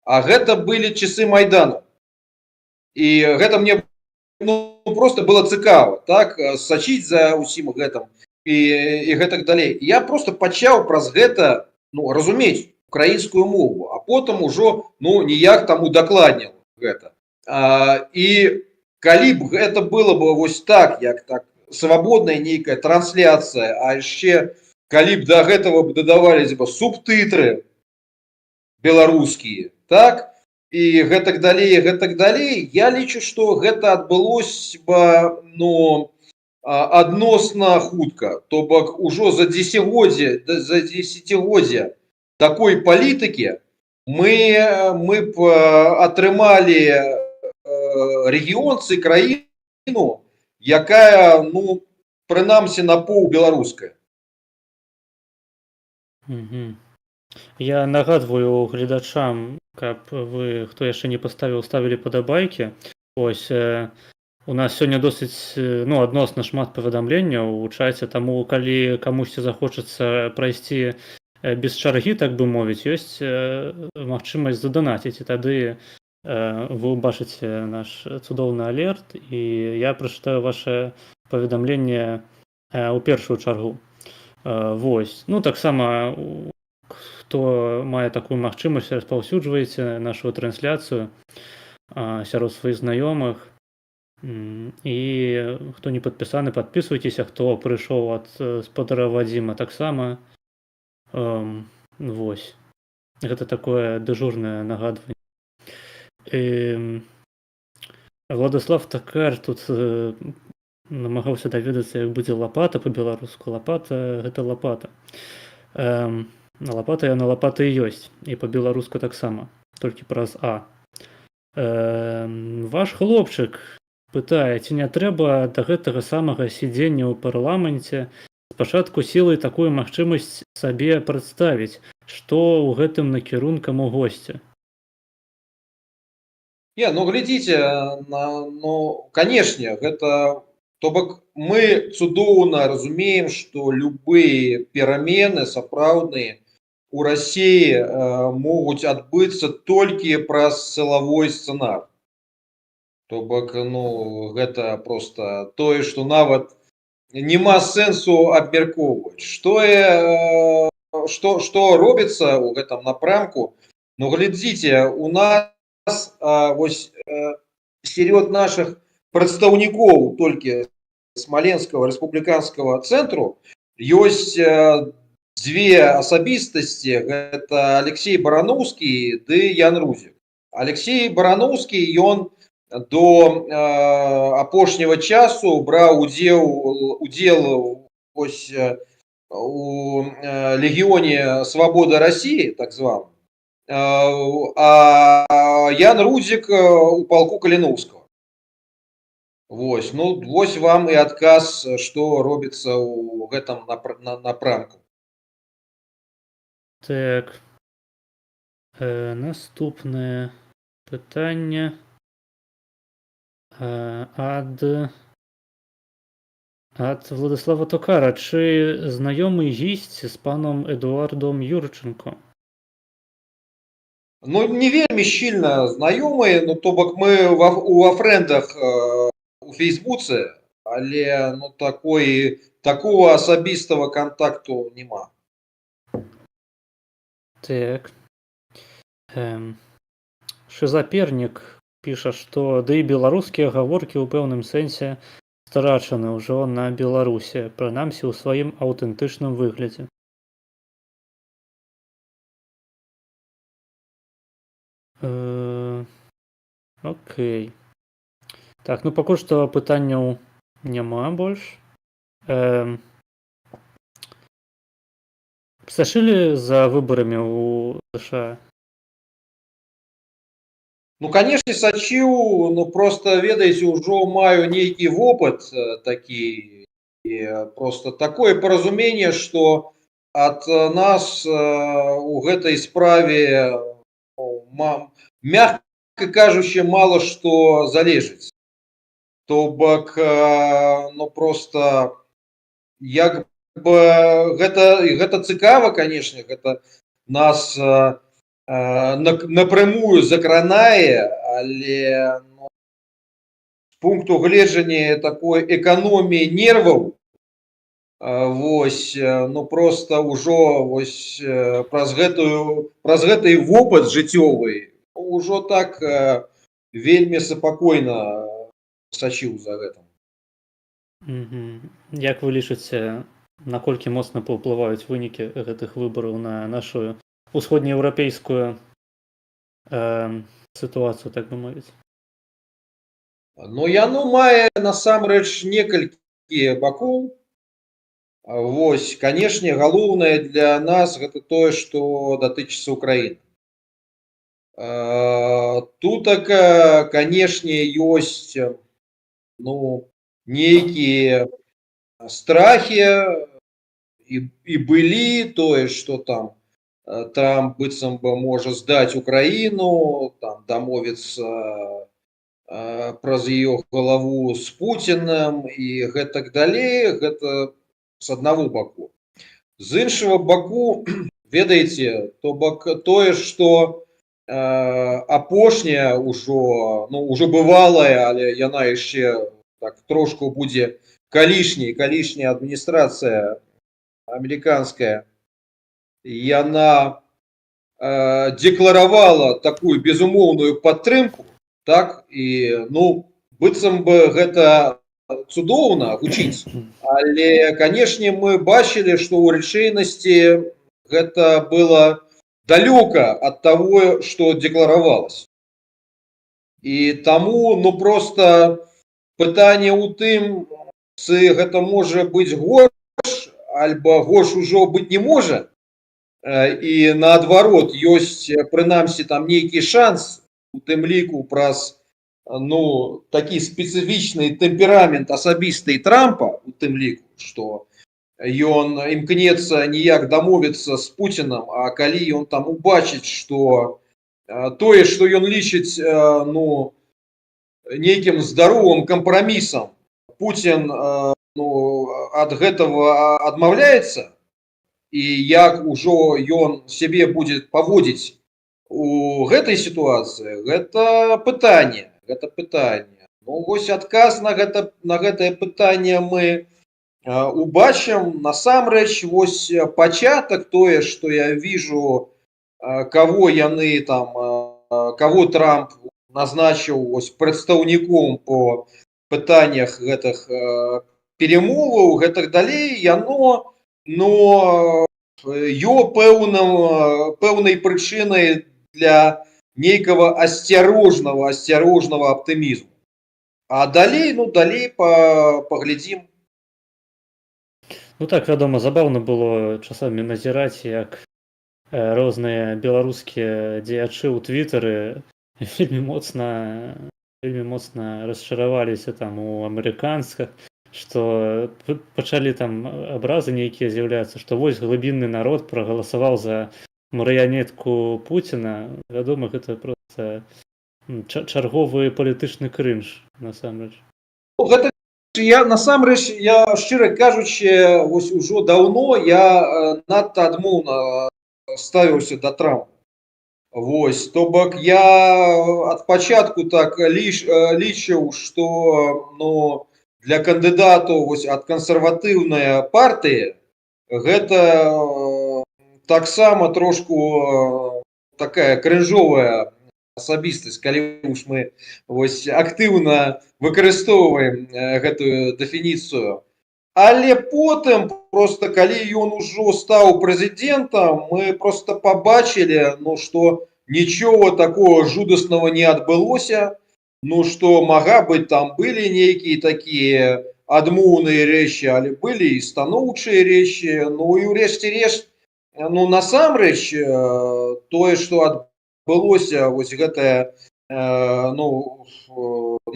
А гэта былі часы Майдану. І гэта мне, ну, просто было цікава, так, сачыць за ўсім гэтым і гэтак далей. Я просто пачаў праз гэта, ну, разумець украінскую мову, а потым ужо, ну, ніяк там удакладніў гэта. І калі б гэта было бы вось так, як так свабодная нейкая трансляцыя, а яшчэ калі б да гэтага б дадавались бы субтытры беларускія, так, і гэтак далей, я лічу, што гэта адбылося бы, ну, адносна хутка, то бок ужо за дзесяцігоддзя такой палітыкі мы б атрымалі рэгіён ці краіну, якая, ну, прынамсі на паўбеларуская. Мгм. Я нагадваю гледачам, каб вы, хто яшчэ не паставіў, ставілі падабайкі. Ось у нас сёння досыць ну, адносна шмат паведамленняў у чаце, таму калі камусьці захочацца прайсці без чаргі, так бы мовіць, ёсць магчымасць заданаціць, і тады вы ўбачыце наш цудоўны алерт, і я прачытаю ваше паведамленне ў першую чаргу. Вось. Ну, таксама хто мае такую магчымасць, распаўсюджваеце нашу трансляцыю сярод сваіх знаёмых. І хто не падпісаны, падпісвайцеся, хто прыйшоў ад спадара Вадзіма таксама. Вось. Гэта такое дэжурнае нагадванне. Владислав Такар тут намагаўся даведацца, як будзе лапата па-беларуску. Лапата гэта лапата. Лапата яна лапата і ёсць. І па-беларуску таксама, толькі праз А. Ваш хлопчык пытае, ці не трэба да гэтага самага сядзення ў парламенце спачатку сілай такую магчымасць сабе прадставіць, што ў гэтым накірункам у госці. Не, ну глядзіце, ну, канешне, гэта, то бок мы цудоўна разумеем, што любыя перамены сапраўдныя у Расіі могуць адбыцца толькі праз сілавой сцэнар. То бок, ну, гэта проста тое, што нават няма сэнсу абмяркоўваць. Што робіцца ў гэтым напрамку? Ну, глядзіце, у нас вось сярод нашых прадстаўнікоў толькі Смаленскага рэспубліканскага цэнтру ёсць дзве асабістасці. Гэта Алексей Барановскі ды Ян Рузік. Алексей Барановскі, ён до апошняга часу браў удзел вось у легіёне Свабода Расіі, так званым. А Ян Рудзік у палку Каліноўскага. Вось, ну, вось вам і адказ, што робіцца ў гэтым напрамку. Так. Наступнае пытанне ад Владислава Токара. Чи знайомий гість з паном Едуардом Юрченко? Ну, не вельмі шчыльна знаёмыя, ну, то бок мы ва фрэндах у Фейсбуцы, але, ну, такого асабістага кантакту няма. Так. Шизапернік піша, што ды і беларускія гаворкі ў пэўным сэнсе страчаны ўжо на Беларусі, прынамсі ў сваім аўтэнтычным выглядзе. Окей. Так, ну пакуль што пытанняў няма больш. Сачылі за выбарамі ў США? Ну, канешне, сачыў, ну, просто, ведаеце, ўжо маю нейкі вопыт такі, і просто такое паразуменне, што ад нас у гэтай справе, мягка кажучы, мала што залежыць. То бок, ну, просто, як бы, гэта цікава, канешне, гэта нас напрямую закранае, але, ну, з пункту гледжання такой эканоміі нерваў, вось, ну, просто ўжо вось праз гэты вопыт жыццёвы ўжо так вельмі супакойна сачыў за гэтым. Як вы лічыце, наколькі моцна паўплываюць вынікі гэтых выбараў на нашу усходнееўрапейскую сітуацыю, так бы мовіць? Ну яно мае насамрэч некалькі бакоў. Вось, канешне, галоўнае для нас гэта тое, што датычыцца Украіны. Тутака, канешне, ёсць нейкія страхі і былі тое, што там Трамп быццам бы можа здаць Украіну, там дамовіцца праз ее галаву з Пуцінам і гэтак далей, гэта з аднаго баку. З іншага баку, ведаеце, то бок тое, што апошняя ўжо бывалая, але яна яшчэ так трошку будзе калішняя адміністрацыя амерыканская, яна декларавала такую безумоўную падтрымку, так, і быццам бы гэта цудоўна гучыць, але, канешне, мы бачылі, што ў рэчаіснасці гэта было далёка ад таго, што декларавалася. І таму, проста пытанне ў тым, ці гэта можа быць горш, альбо горш ужо быць не можа, і наадварот, ёсць, прынамсі, там нейкі шанс, у тым ліку праз такі спецыфічны тэмперамент асабісты Трампа, у тым ліку, што ён імкнецца ніяк дамовіцца з Пуцінам, а калі ён там убачыць, што тое, што ён лічыць нейкім здаровым кампрамісам, Пуцін ад гэтага адмаўляецца, і як ужо ён сябе будзе паводзіць у гэтай сітуацыі, гэта пытанне. Вось адказ на гэтае пытанне мы убачым. Насамрэч, вось пачатак, тое, што я вижу, кого Трамп назначыў вось прадстаўніком по пытаннях гэтых перамоваў, гэтак далей, яно пэўнай прычынай для нейкага асцярожнага аптымізму. А далей паглядзім. Так, вядома, забаўна было часамі назіраць, як розныя беларускія дзеячы ў твітары вельмі моцна расчараваліся там у амерыканцах, што пачалі там абразы нейкія з'яўляцца, што вось глыбінны народ прагаласаваў за марыянетку Пуціна. Вядома, гэта проста чарговы палітычны крынж, насамрэч. Гэта насамрэч, я шчыра кажучы, вось ужо даўно я надта адмоўна ставіўся да Трампа. Вось, то бок я ад пачатку так лічыў, што для кандыдатаў ад кансерватыўнай партыі гэта таксама трошку такая крыжовая асабістасць, калі уж мы актыўна выкарыстоўваем гэтую дэфініцыю. Але потым, проста калі ён ужо стаў прэзідэнтам, мы проста пабачылі, што нічога такого жудаснага не адбылося, што мага быць там былі нейкія такія адмоўныя рэчы, але былі і станоўчыя рэчы. І ўрэшце рэшт, насамрэч, тое, што адбылося, вось гэтае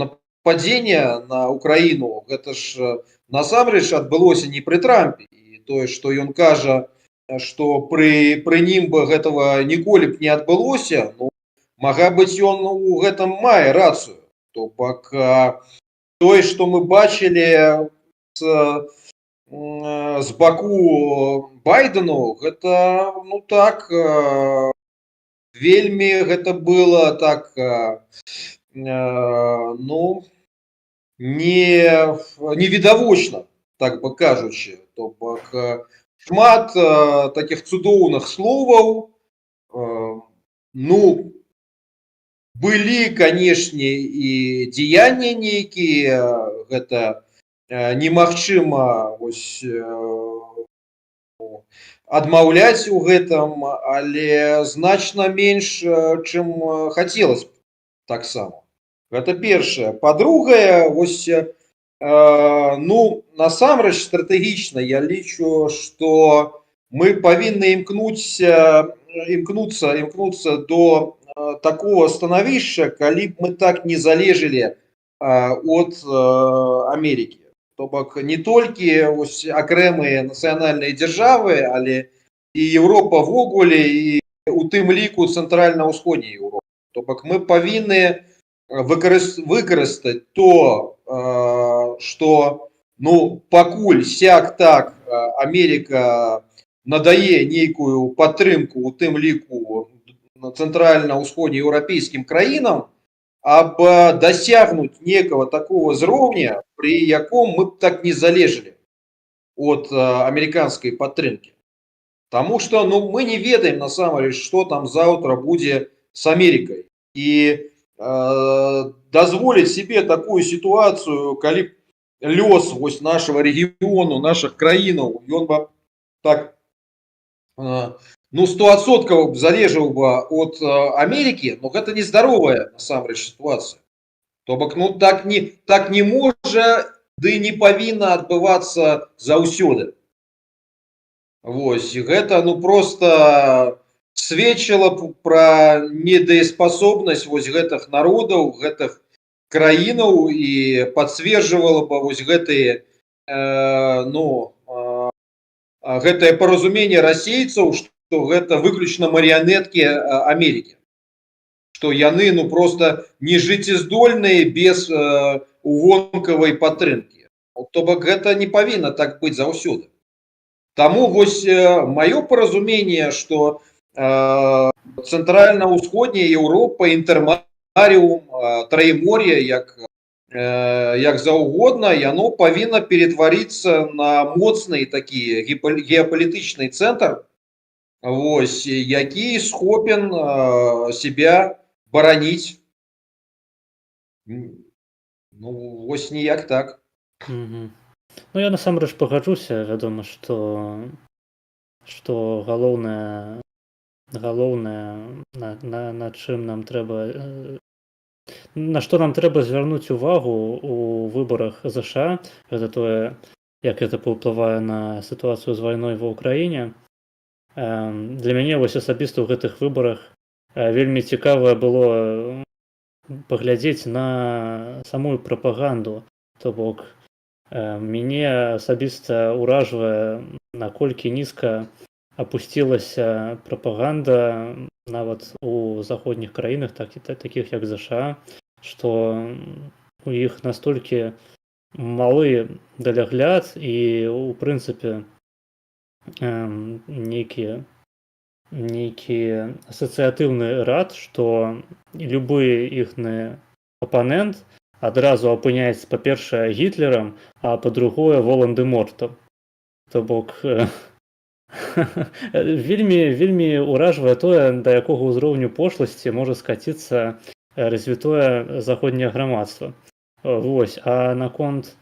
нападзенне на Украіну, гэта ж насамрэч адбылося не пры Трампе. І тое, што ён кажа, што пры ім бы гэтага ніколі б не адбылося, мага быць, ён у гэтым мае рацыю. То бок тое, што мы бачылі з баку Байдену, гэта вельмі гэта было так невідавочна, так бы кажучы. То бок шмат такіх цудоўных словаў, былі, канешне, і дзеянні нейкія, гэта немагчыма вось адмаўляць у гэтым, але значна менш, чым хацелася б таксама. Гэта першае. Па-другае, вось ну, насамрэч стратэгічна я лічу, што мы павінны імкнуцца до такого становішча, калі б мы так не залежалі ад Амерыкі. То бок не толькі ось акрэмыя нацыянальныя дзяржавы, але і Еўропа ввогуле, і у тым ліку цэнтральна-ўсходняя Еўропа. То бок мы павінны выкарыстаць то, што ну, пакуль сяк так Амерыка надае нейкую падтрымку, у тым ліку цэнтральна-ўсходнееўрапейскім краінам, аб дасягнуць некага такого ўзроўня, пры яком мы б так не залежалі ад амерыканскай падтрымкі. Таму што ну, мы не ведаем насамрэч, што там заўтра будзе з Амерыкай. І дазволіць себе такую сітуацыю, калі б лёс вось нашага рэгіёну, нашых краінаў, ён бы так ну 100% залежаў бы ад Амерыкі, но гэта нездаровая насамрэч сітуацыя. То бок ну так не можа, ды не павінна адбывацца заўсёды. Вось гэта ну просто сведчыла пра недееспасобнасць вось гэтых народаў, гэтых краінаў і пацверджвала бы вось гэтыя гэтае паразуменне расейцаў, што гэта выключна марыянеткі Амерыкі, што яны ну просто не жыццяздольныя без вонкавай падтрымкі. То бок гэта не павінна так быць заўсёды. Таму вось маё паразуменне, што цэнтральна-ўсходняя Еўропа, інтэрмарыум, Траімор'е, як заўгодна, яно павінна ператварыцца на моцны такі геапалітычны цэнтр, вось, які схопен себя бараніць. Ну, вось ніяк так. Ну я насамрэч пагаджуся, вядома, што галоўнае, на чым нам трэба, на што нам трэба звярнуць увагу у выбарах ЗША, гэта тое, як гэта паўплывае на сітуацыю з вайной ва ўкраіне. Для мяне вось асабіста ў гэтых выбарах вельмі цікава было паглядзець на самую прапаганду. То бок мяне асабіста ўражвае, наколькі нізка апусцілася прапаганда нават у заходніх краінах, такіх як ЗША, што у іх настолькі малы далягляд і у прынцыпе нейкі асацыятыўны рад, што любы іхны апанент адразу апыняецца, па-першае, Гітлерам, а па-другое, Волан-дэ-Мортам. То бок вельмі ўражвае тое, да якога ўзроўню пошласці можа скаціцца развітое заходняе грамадства. Вось. А наконт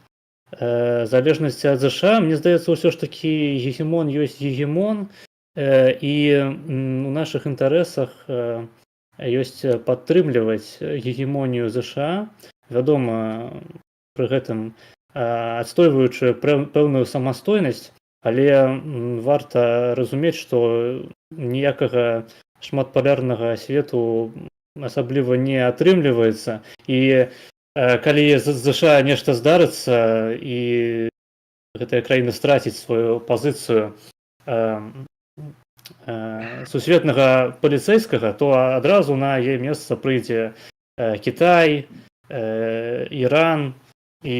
залежнасці ад ЗША, мне здаецца, ўсё ж такі гегемон ёсць гегемон, і у нашых інтарэсах ёсць падтрымліваць гегемонію ЗША, вядома, пры гэтым адстойваючы пэўную самастойнасць, але варта разумець, што ніякага шматпалярнага свету асабліва не атрымліваецца, і калі ЗША нешта здарыцца і гэтая краіна страціць сваю пазіцыю сусветнага паліцэйскага, то адразу на яе месца прыйдзе Кітай, Іран і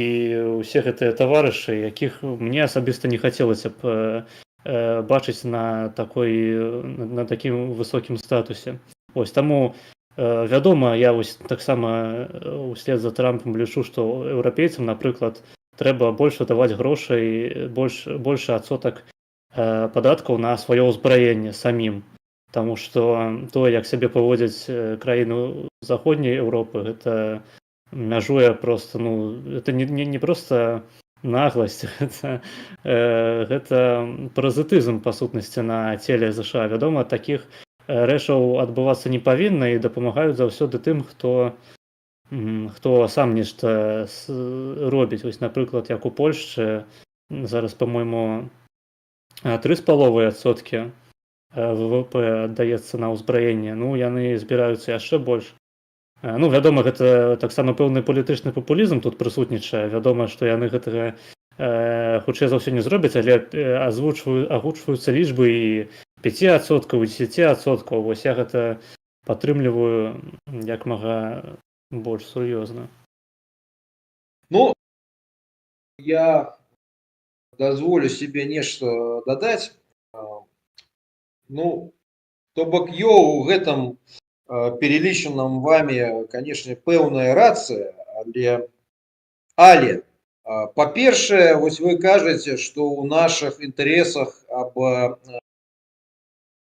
ўсе гэтыя таварышы, якіх мне асабіста не хацелася б бачыць на такім высокім статусе. Ось, таму, вядома, я вось таксама услед за Трампам лічу, што еўрапейцам, напрыклад, трэба больш выдаваць грошай, большы адсотак падаткаў на сваё ўзбраенне самім. Таму што тое, як сябе паводзяць краіны заходняй Еўропы, гэта мяжуе просто, ну, это не проста нагласць, гэта паразітызм, па сутнасці, на целе ЗША. Вядома, такіх рэчаў адбывацца не павінна, і дапамагаюць заўсёды тым, хто сам нешта робіць. Вось, напрыклад, як у Польшчы зараз, па-мойму, 3,5% ВВП аддаецца на ўзбраенне. Ну, яны збіраюцца яшчэ больш. Ну, вядома, гэта таксама пэўны палітычны папулізм тут прысутнічае. Вядома, што яны гэтага хутчэй за ўсё не зробяць, але агучваюцца лічбы і 5%, і 10%. Вось я гэта падтрымліваю як мага больш сур'ёзна. Ну, я дазволю себе нешта дадаць. Ну, то бок у гэтым перелічаным вами, конечно, пэўная рацыя, але па-першае, вось вы кажаце, што ў нашых інтарэсах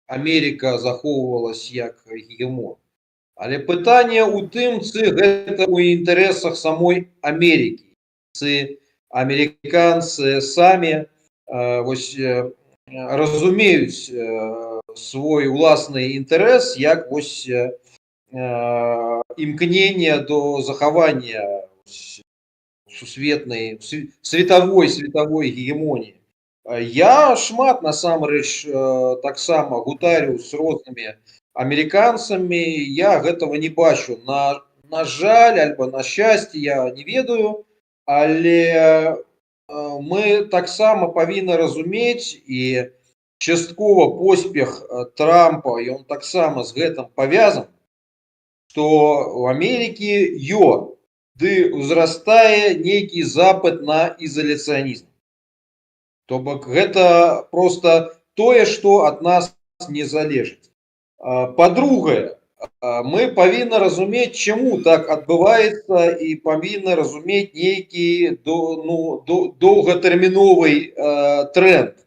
Америка захоўвалась як гегемон. Але пытанне ў тым, ці гэта ў інтарэсах самой Амерыкі, ці амерыканцы самі вось разумеюць свой уласны інтарэс як вось імкненне до захавання светавой гегемоніі. Я шмат насамрэч таксама гутарю з рознымі амерыканцамі, я гэтага не бачу. На жаль, альбо на шчасце, я не ведаю, але мы таксама павінны разумець, і часткова поспех Трампа, ён таксама з гэтым павязан, што ў Амерыкі ды ўзрастае нейкі запыт на ізаляцыянізм. То бок гэта проста тое, што ад нас не залежыць. Па-другае, мы павінны разумець, чаму так адбываецца, і павінны разумець нейкі доўгатэрміновы тренд.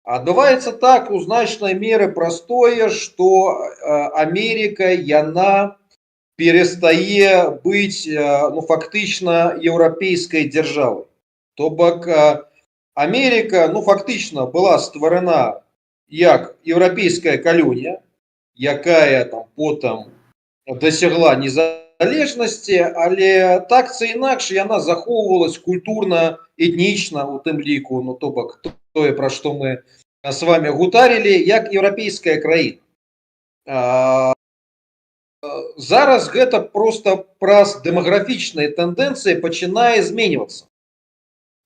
Адбываецца так у значнай меры простое, што Амерыка, яна перестае быць фактычна еўрапейскай дзяржавай. То бок Амерыка фактычна была стварана як еўрапейская калонія, якая там потым дасягла незалежнасці, але так ці інакш яна захоўвалась культурна, этнічна, у тым ліку, то бок тое, пра што мы з вами гутарілі, як еўрапейская краіна. Зараз гэта проста праз дэмаграфічныя тэндэнцыі пачынае зменьвацца.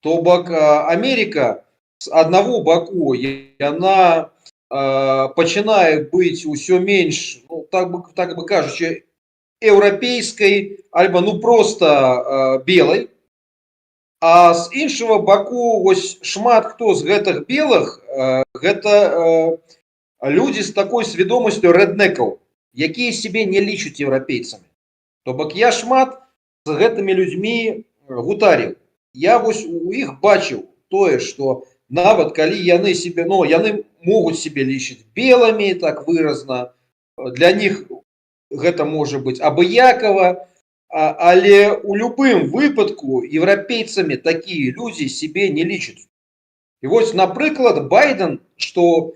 То бок Амерыка з аднаго баку, яна пачынае быць усё менш, так бы кажучы, еўрапейскай, альбо проста белай. А з іншага баку, вось шмат хто з гэтых белых, гэта людзі з такой свядомасцю рэднекаў, якія сябе не лічаць еўрапейцамі. То бок я шмат з гэтымі людзьмі гутарыў. Я вось у іх бачыў тое, што нават калі яны сябе, яны могуць сябе лічыць белымі, так выразна, для них гэта можа быць абыякава, але ў любым выпадку еўрапейцамі такія людзі сябе не лічаць. І вось, напрыклад, Байден, што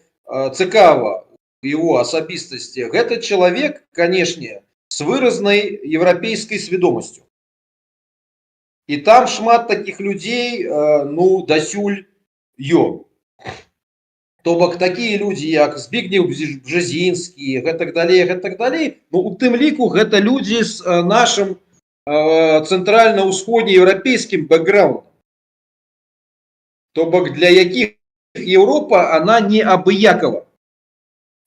цікава у яго асабістасці, гэта чалавек, канешне, з выразнай еўрапейскай свядомасцю. І там шмат такіх людзей, дасюль ёсць. То бок такія людзі, як Збігнеў Бжезінскі, гэтак далей, у тым ліку гэта людзі з нашым цэнтральна-ўсходнееўрапейскім бэкграундам. То бок для якіх Еўропа, она не абыякава.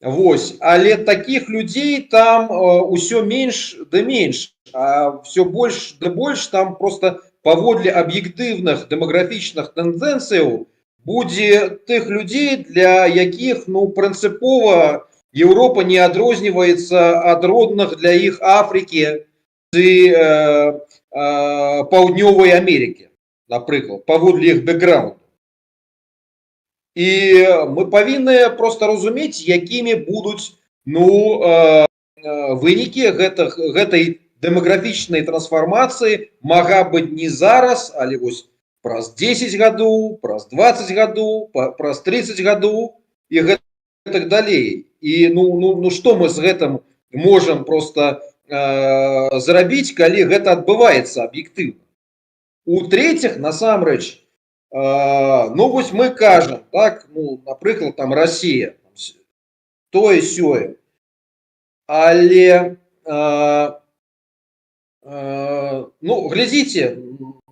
Вось, але такіх людзей там усё менш ды менш, а все больш ды больш там проста паводле аб'ектыўных дэмаграфічных тэндэнцыяў будзе тых людзей, для якіх прынцыпова Еўропа не адрозніваецца ад родных для іх Афрыкі ці Паўднёвай Амерыкі, напрыклад, паводле іх бэкграунду. І мы павінны просто разумець, якімі будуць вынікі гэтай дэмаграфічнай трансфармацыі, мага быць не зараз, але вось праз 10 гадоў, праз 20 гадоў, праз 30 гадоў і гэтак далей. І што мы з гэтым можам просто зрабіць, калі гэта адбываецца аб'ектыўна. У-трэціх, насамрэч, вось мы кажам, так, напрыклад, там Расія, тое сёе. Але глядзіце,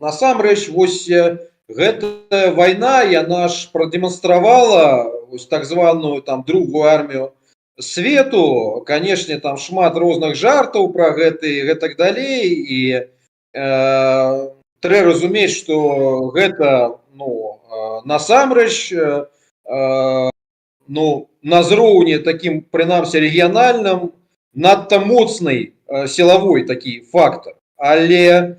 насамрэч, вось гэтая вайна, яна ж прадэманстравала вось так званую там другую армію свету. Канешне, там шмат розных жартаў пра гэта і гэтак далей, і трэба разумець, што гэта насамрэч на зроўні такім, прынамсі, рэгіянальным, надта моцны сілавой такі фактор. Але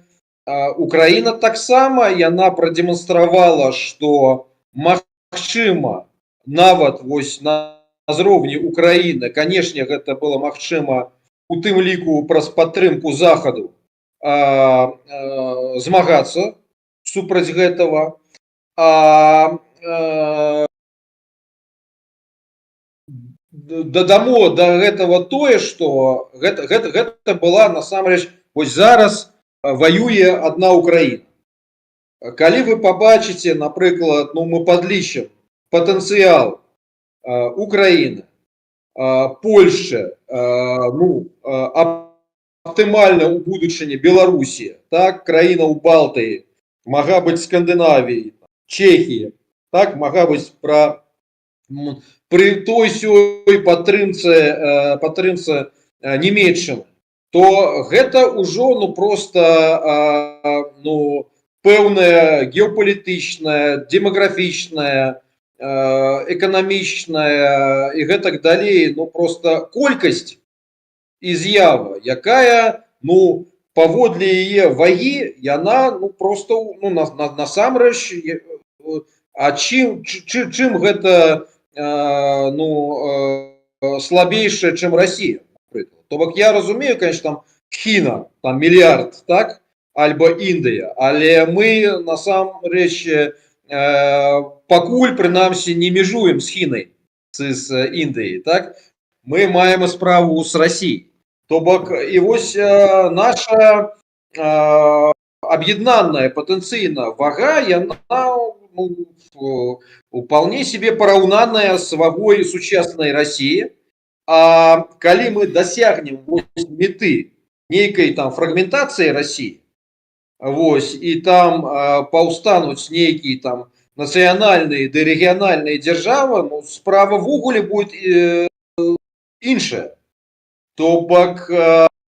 Украіна таксама, яна прадэманстравала, што магчыма нават вось на зроўні Украіны, канешне, гэта было магчыма у тым ліку праз падтрымку Захаду, змагацца супраць гэтага. Дадамо да гэтага тое, што гэта была насамрэч вось зараз воюе одна Украіна. Калі вы пабачыце, напрыклад, мы падлічым патэнцыял Украіны, Польшчы, аптымальна ў будучыні Беларусі, так, краіна ў Балтыі, мага быць Скандынавіі, Чехіі, так, мага быць пры той сёй падтрымцы Нямецчыны, то гэта ўжо просто пэўная геапалітычная, дэмаграфічная, эканамічная і гэтак далей, просто колькасць і з'ява, якая, паводле яе вагі, яна просто насамрэч, а чым гэта слабейшая, чым Расія, напрыклад. То бок я разумею, конечно, там Хіна, там мільярд, так, альбо Індыя, але мы насамрэч пакуль, прынамсі, не межуем з Хінай, з Індыяй, так, мы маем справу з Расіяй. То бок, і вось наша аб'яднаная патэнцыйна вага, яна вполне себе параўнаная з вагой сучаснай Расіі. А калі мы дасягнем меты нейкай там фрагментацыі Расіі, вось, і там паўстануць нейкія там нацыянальныя ды рэгіянальныя дзяржавы, справа ввогуле будет іншая. То бок,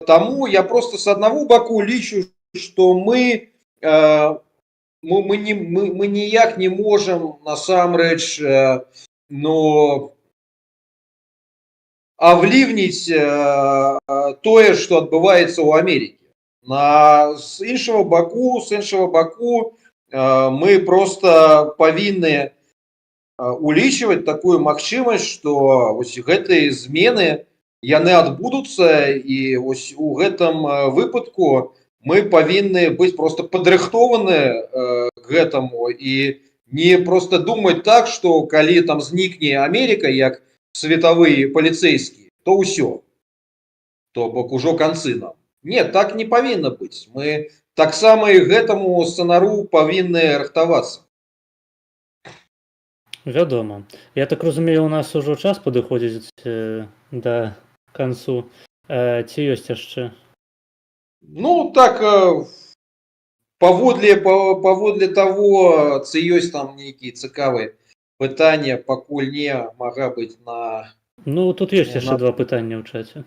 таму я просто с аднаго баку лічу, што мы ніяк не можам насамрэч авлівніць тое, што адбываецца ў Амерыкі. З іншага баку мы просто павінны улічваць такую магчымасць, што вось гэтыя змены яны адбудуцца, і вось у гэтым выпадку мы павінны быць просто падрыхтованы к гэтаму і не просто думаць так, што калі там знікне Амерыка як светавы паліцэйскі, то ўсё. То бок ужо канцы нам. Не, так не павінна быць. Мы таксама і гэтаму сцэнару павінны рыхтавацца. Вядома. Я так разумею, у нас ужо час падыходзіць да канцу. Ці ёсць яшчэ? Так, паводле таго, ці ёсць там нейкія цікавыя пытанні, пакуль не, мага быць на... Тут ёсць яшчэ два пытання ў чаце.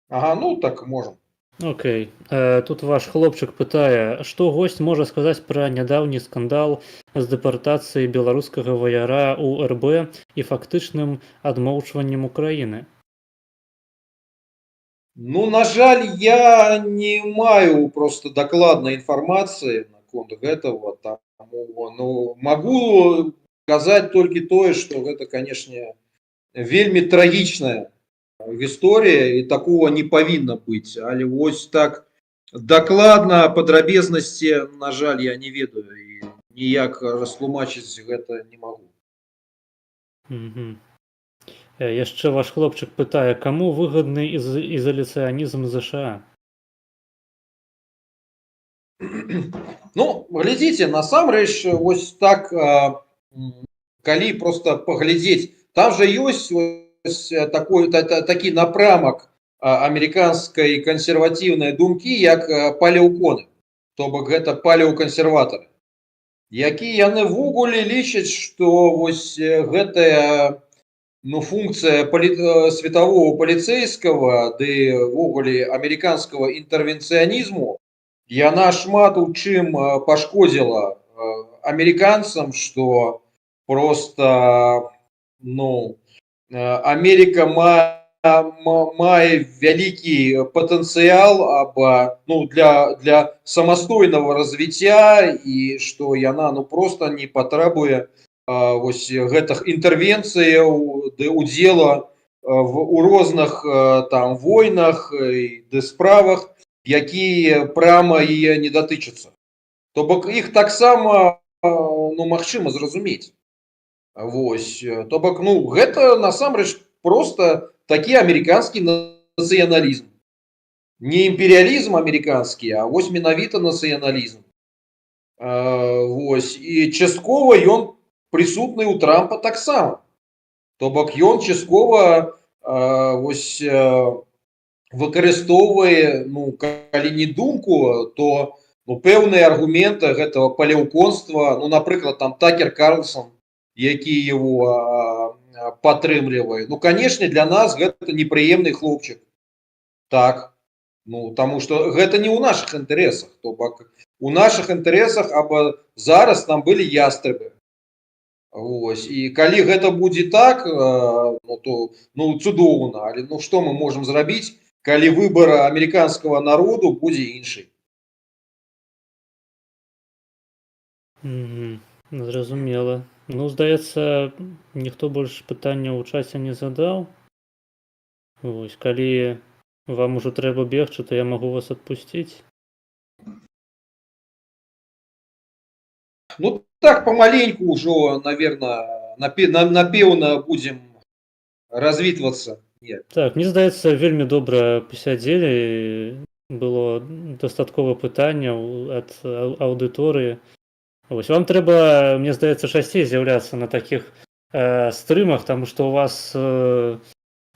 Ага, так можам. Окей. Тут ваш хлопчык пытае, што госць можа сказаць пра нядаўні скандал з дэпартацыяй беларускага ваяра ў РБ і фактычным адмоўчваннем Украіны? На жаль, я не маю просто дакладнай інфармацыі наконт гэтага, таму могу сказать только тое, что это, конечно, вельмі трагічная гісторыя і такого не павінна быць. Але вось так дакладна падрабезнасці, на жаль, я не ведаю і ніяк растлумачыць гэта не магу. Мгм. Яшчэ ваш хлопчык пытае, каму выгадны ізаляцыянізм ЗША? Ну, глядзіце, насамрэч, вось так, калі просто паглядзець, там жа ёсць такі напрамак амерыканскай кансерватыўнай думкі, як палеўконы, то бок гэта палеўкансерватары, які яны ввогуле лічаць, што вось гэтая функцыя светавого паліцэйскага ды ввогуле амерыканскага інтэрвенцыянізму, яна шмат у чым пашкодзіла амерыканцам, што просто Америка мае вялікі патэнцыял для самастойнага развіцця і што яна просто не патрабуе вось гэтых інтэрвенцыяў ды удзела у розных там войнах ды справах, якія прама яе не датычацца. То бок іх таксама магчыма зразумець. Вось, то бок гэта насамрэч просто такі амерыканскі нацыяналізм. Не імперыялізм амерыканскі, а вось менавіта нацыяналізм. Вось, і часткова ён прысутны ў Трампа таксама. То бок ён часткова вось выкарыстоўвае, калі не думку, то пэўныя аргументы гэтага палеўконства, напрыклад, там Такер Карлсон, які его падтрымлівае. Канешне, для нас гэта непрыемны хлопчык. Так. Таму што гэта не ў нашых інтарэсах. То бок у нашых інтарэсах, або зараз там былі ястрабы. Вось. І калі гэта будзе так, то цудоўна. Але што мы можам зрабіць, калі выбар амерыканскага народу будзе іншы? Зразумела. Здаецца, ніхто больш пытанняў у часе не задаў. Вось, калі вам ужо трэба бегчы, то я магу вас адпусціць. Так памаленьку ўжо, напэўна, будзем развітвацца. Так, мне здаецца, вельмі добра пасядзелі, было дастаткова пытанняў ад аўдыторыі. Вось, вам трэба, мне здаецца, часцей з'яўляцца на такіх стрымах, таму што у вас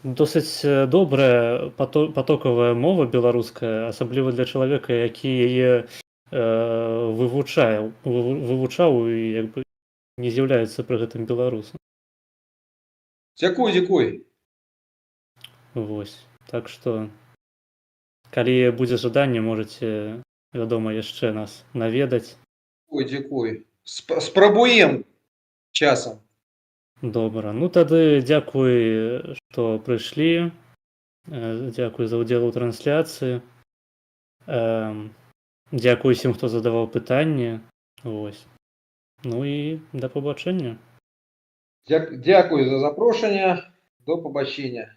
досыць добрая патокавая мова беларуская, асабліва для чалавека, які яе вывучаў і не з'яўляецца пры гэтым беларусам. Дзякуй. Вось, так што, калі будзе жаданне, можаце, вядома, яшчэ нас наведаць. Дзякуй. Спрабуем часам. Добра. Тады дзякуй, што прыйшлі. Дзякуй за ўдзел у трансляцыі. Дзякуй усім, хто задаваў пытанні. Вось. І да пабачэння. Дзякуй за запрошанне. До пабачэння.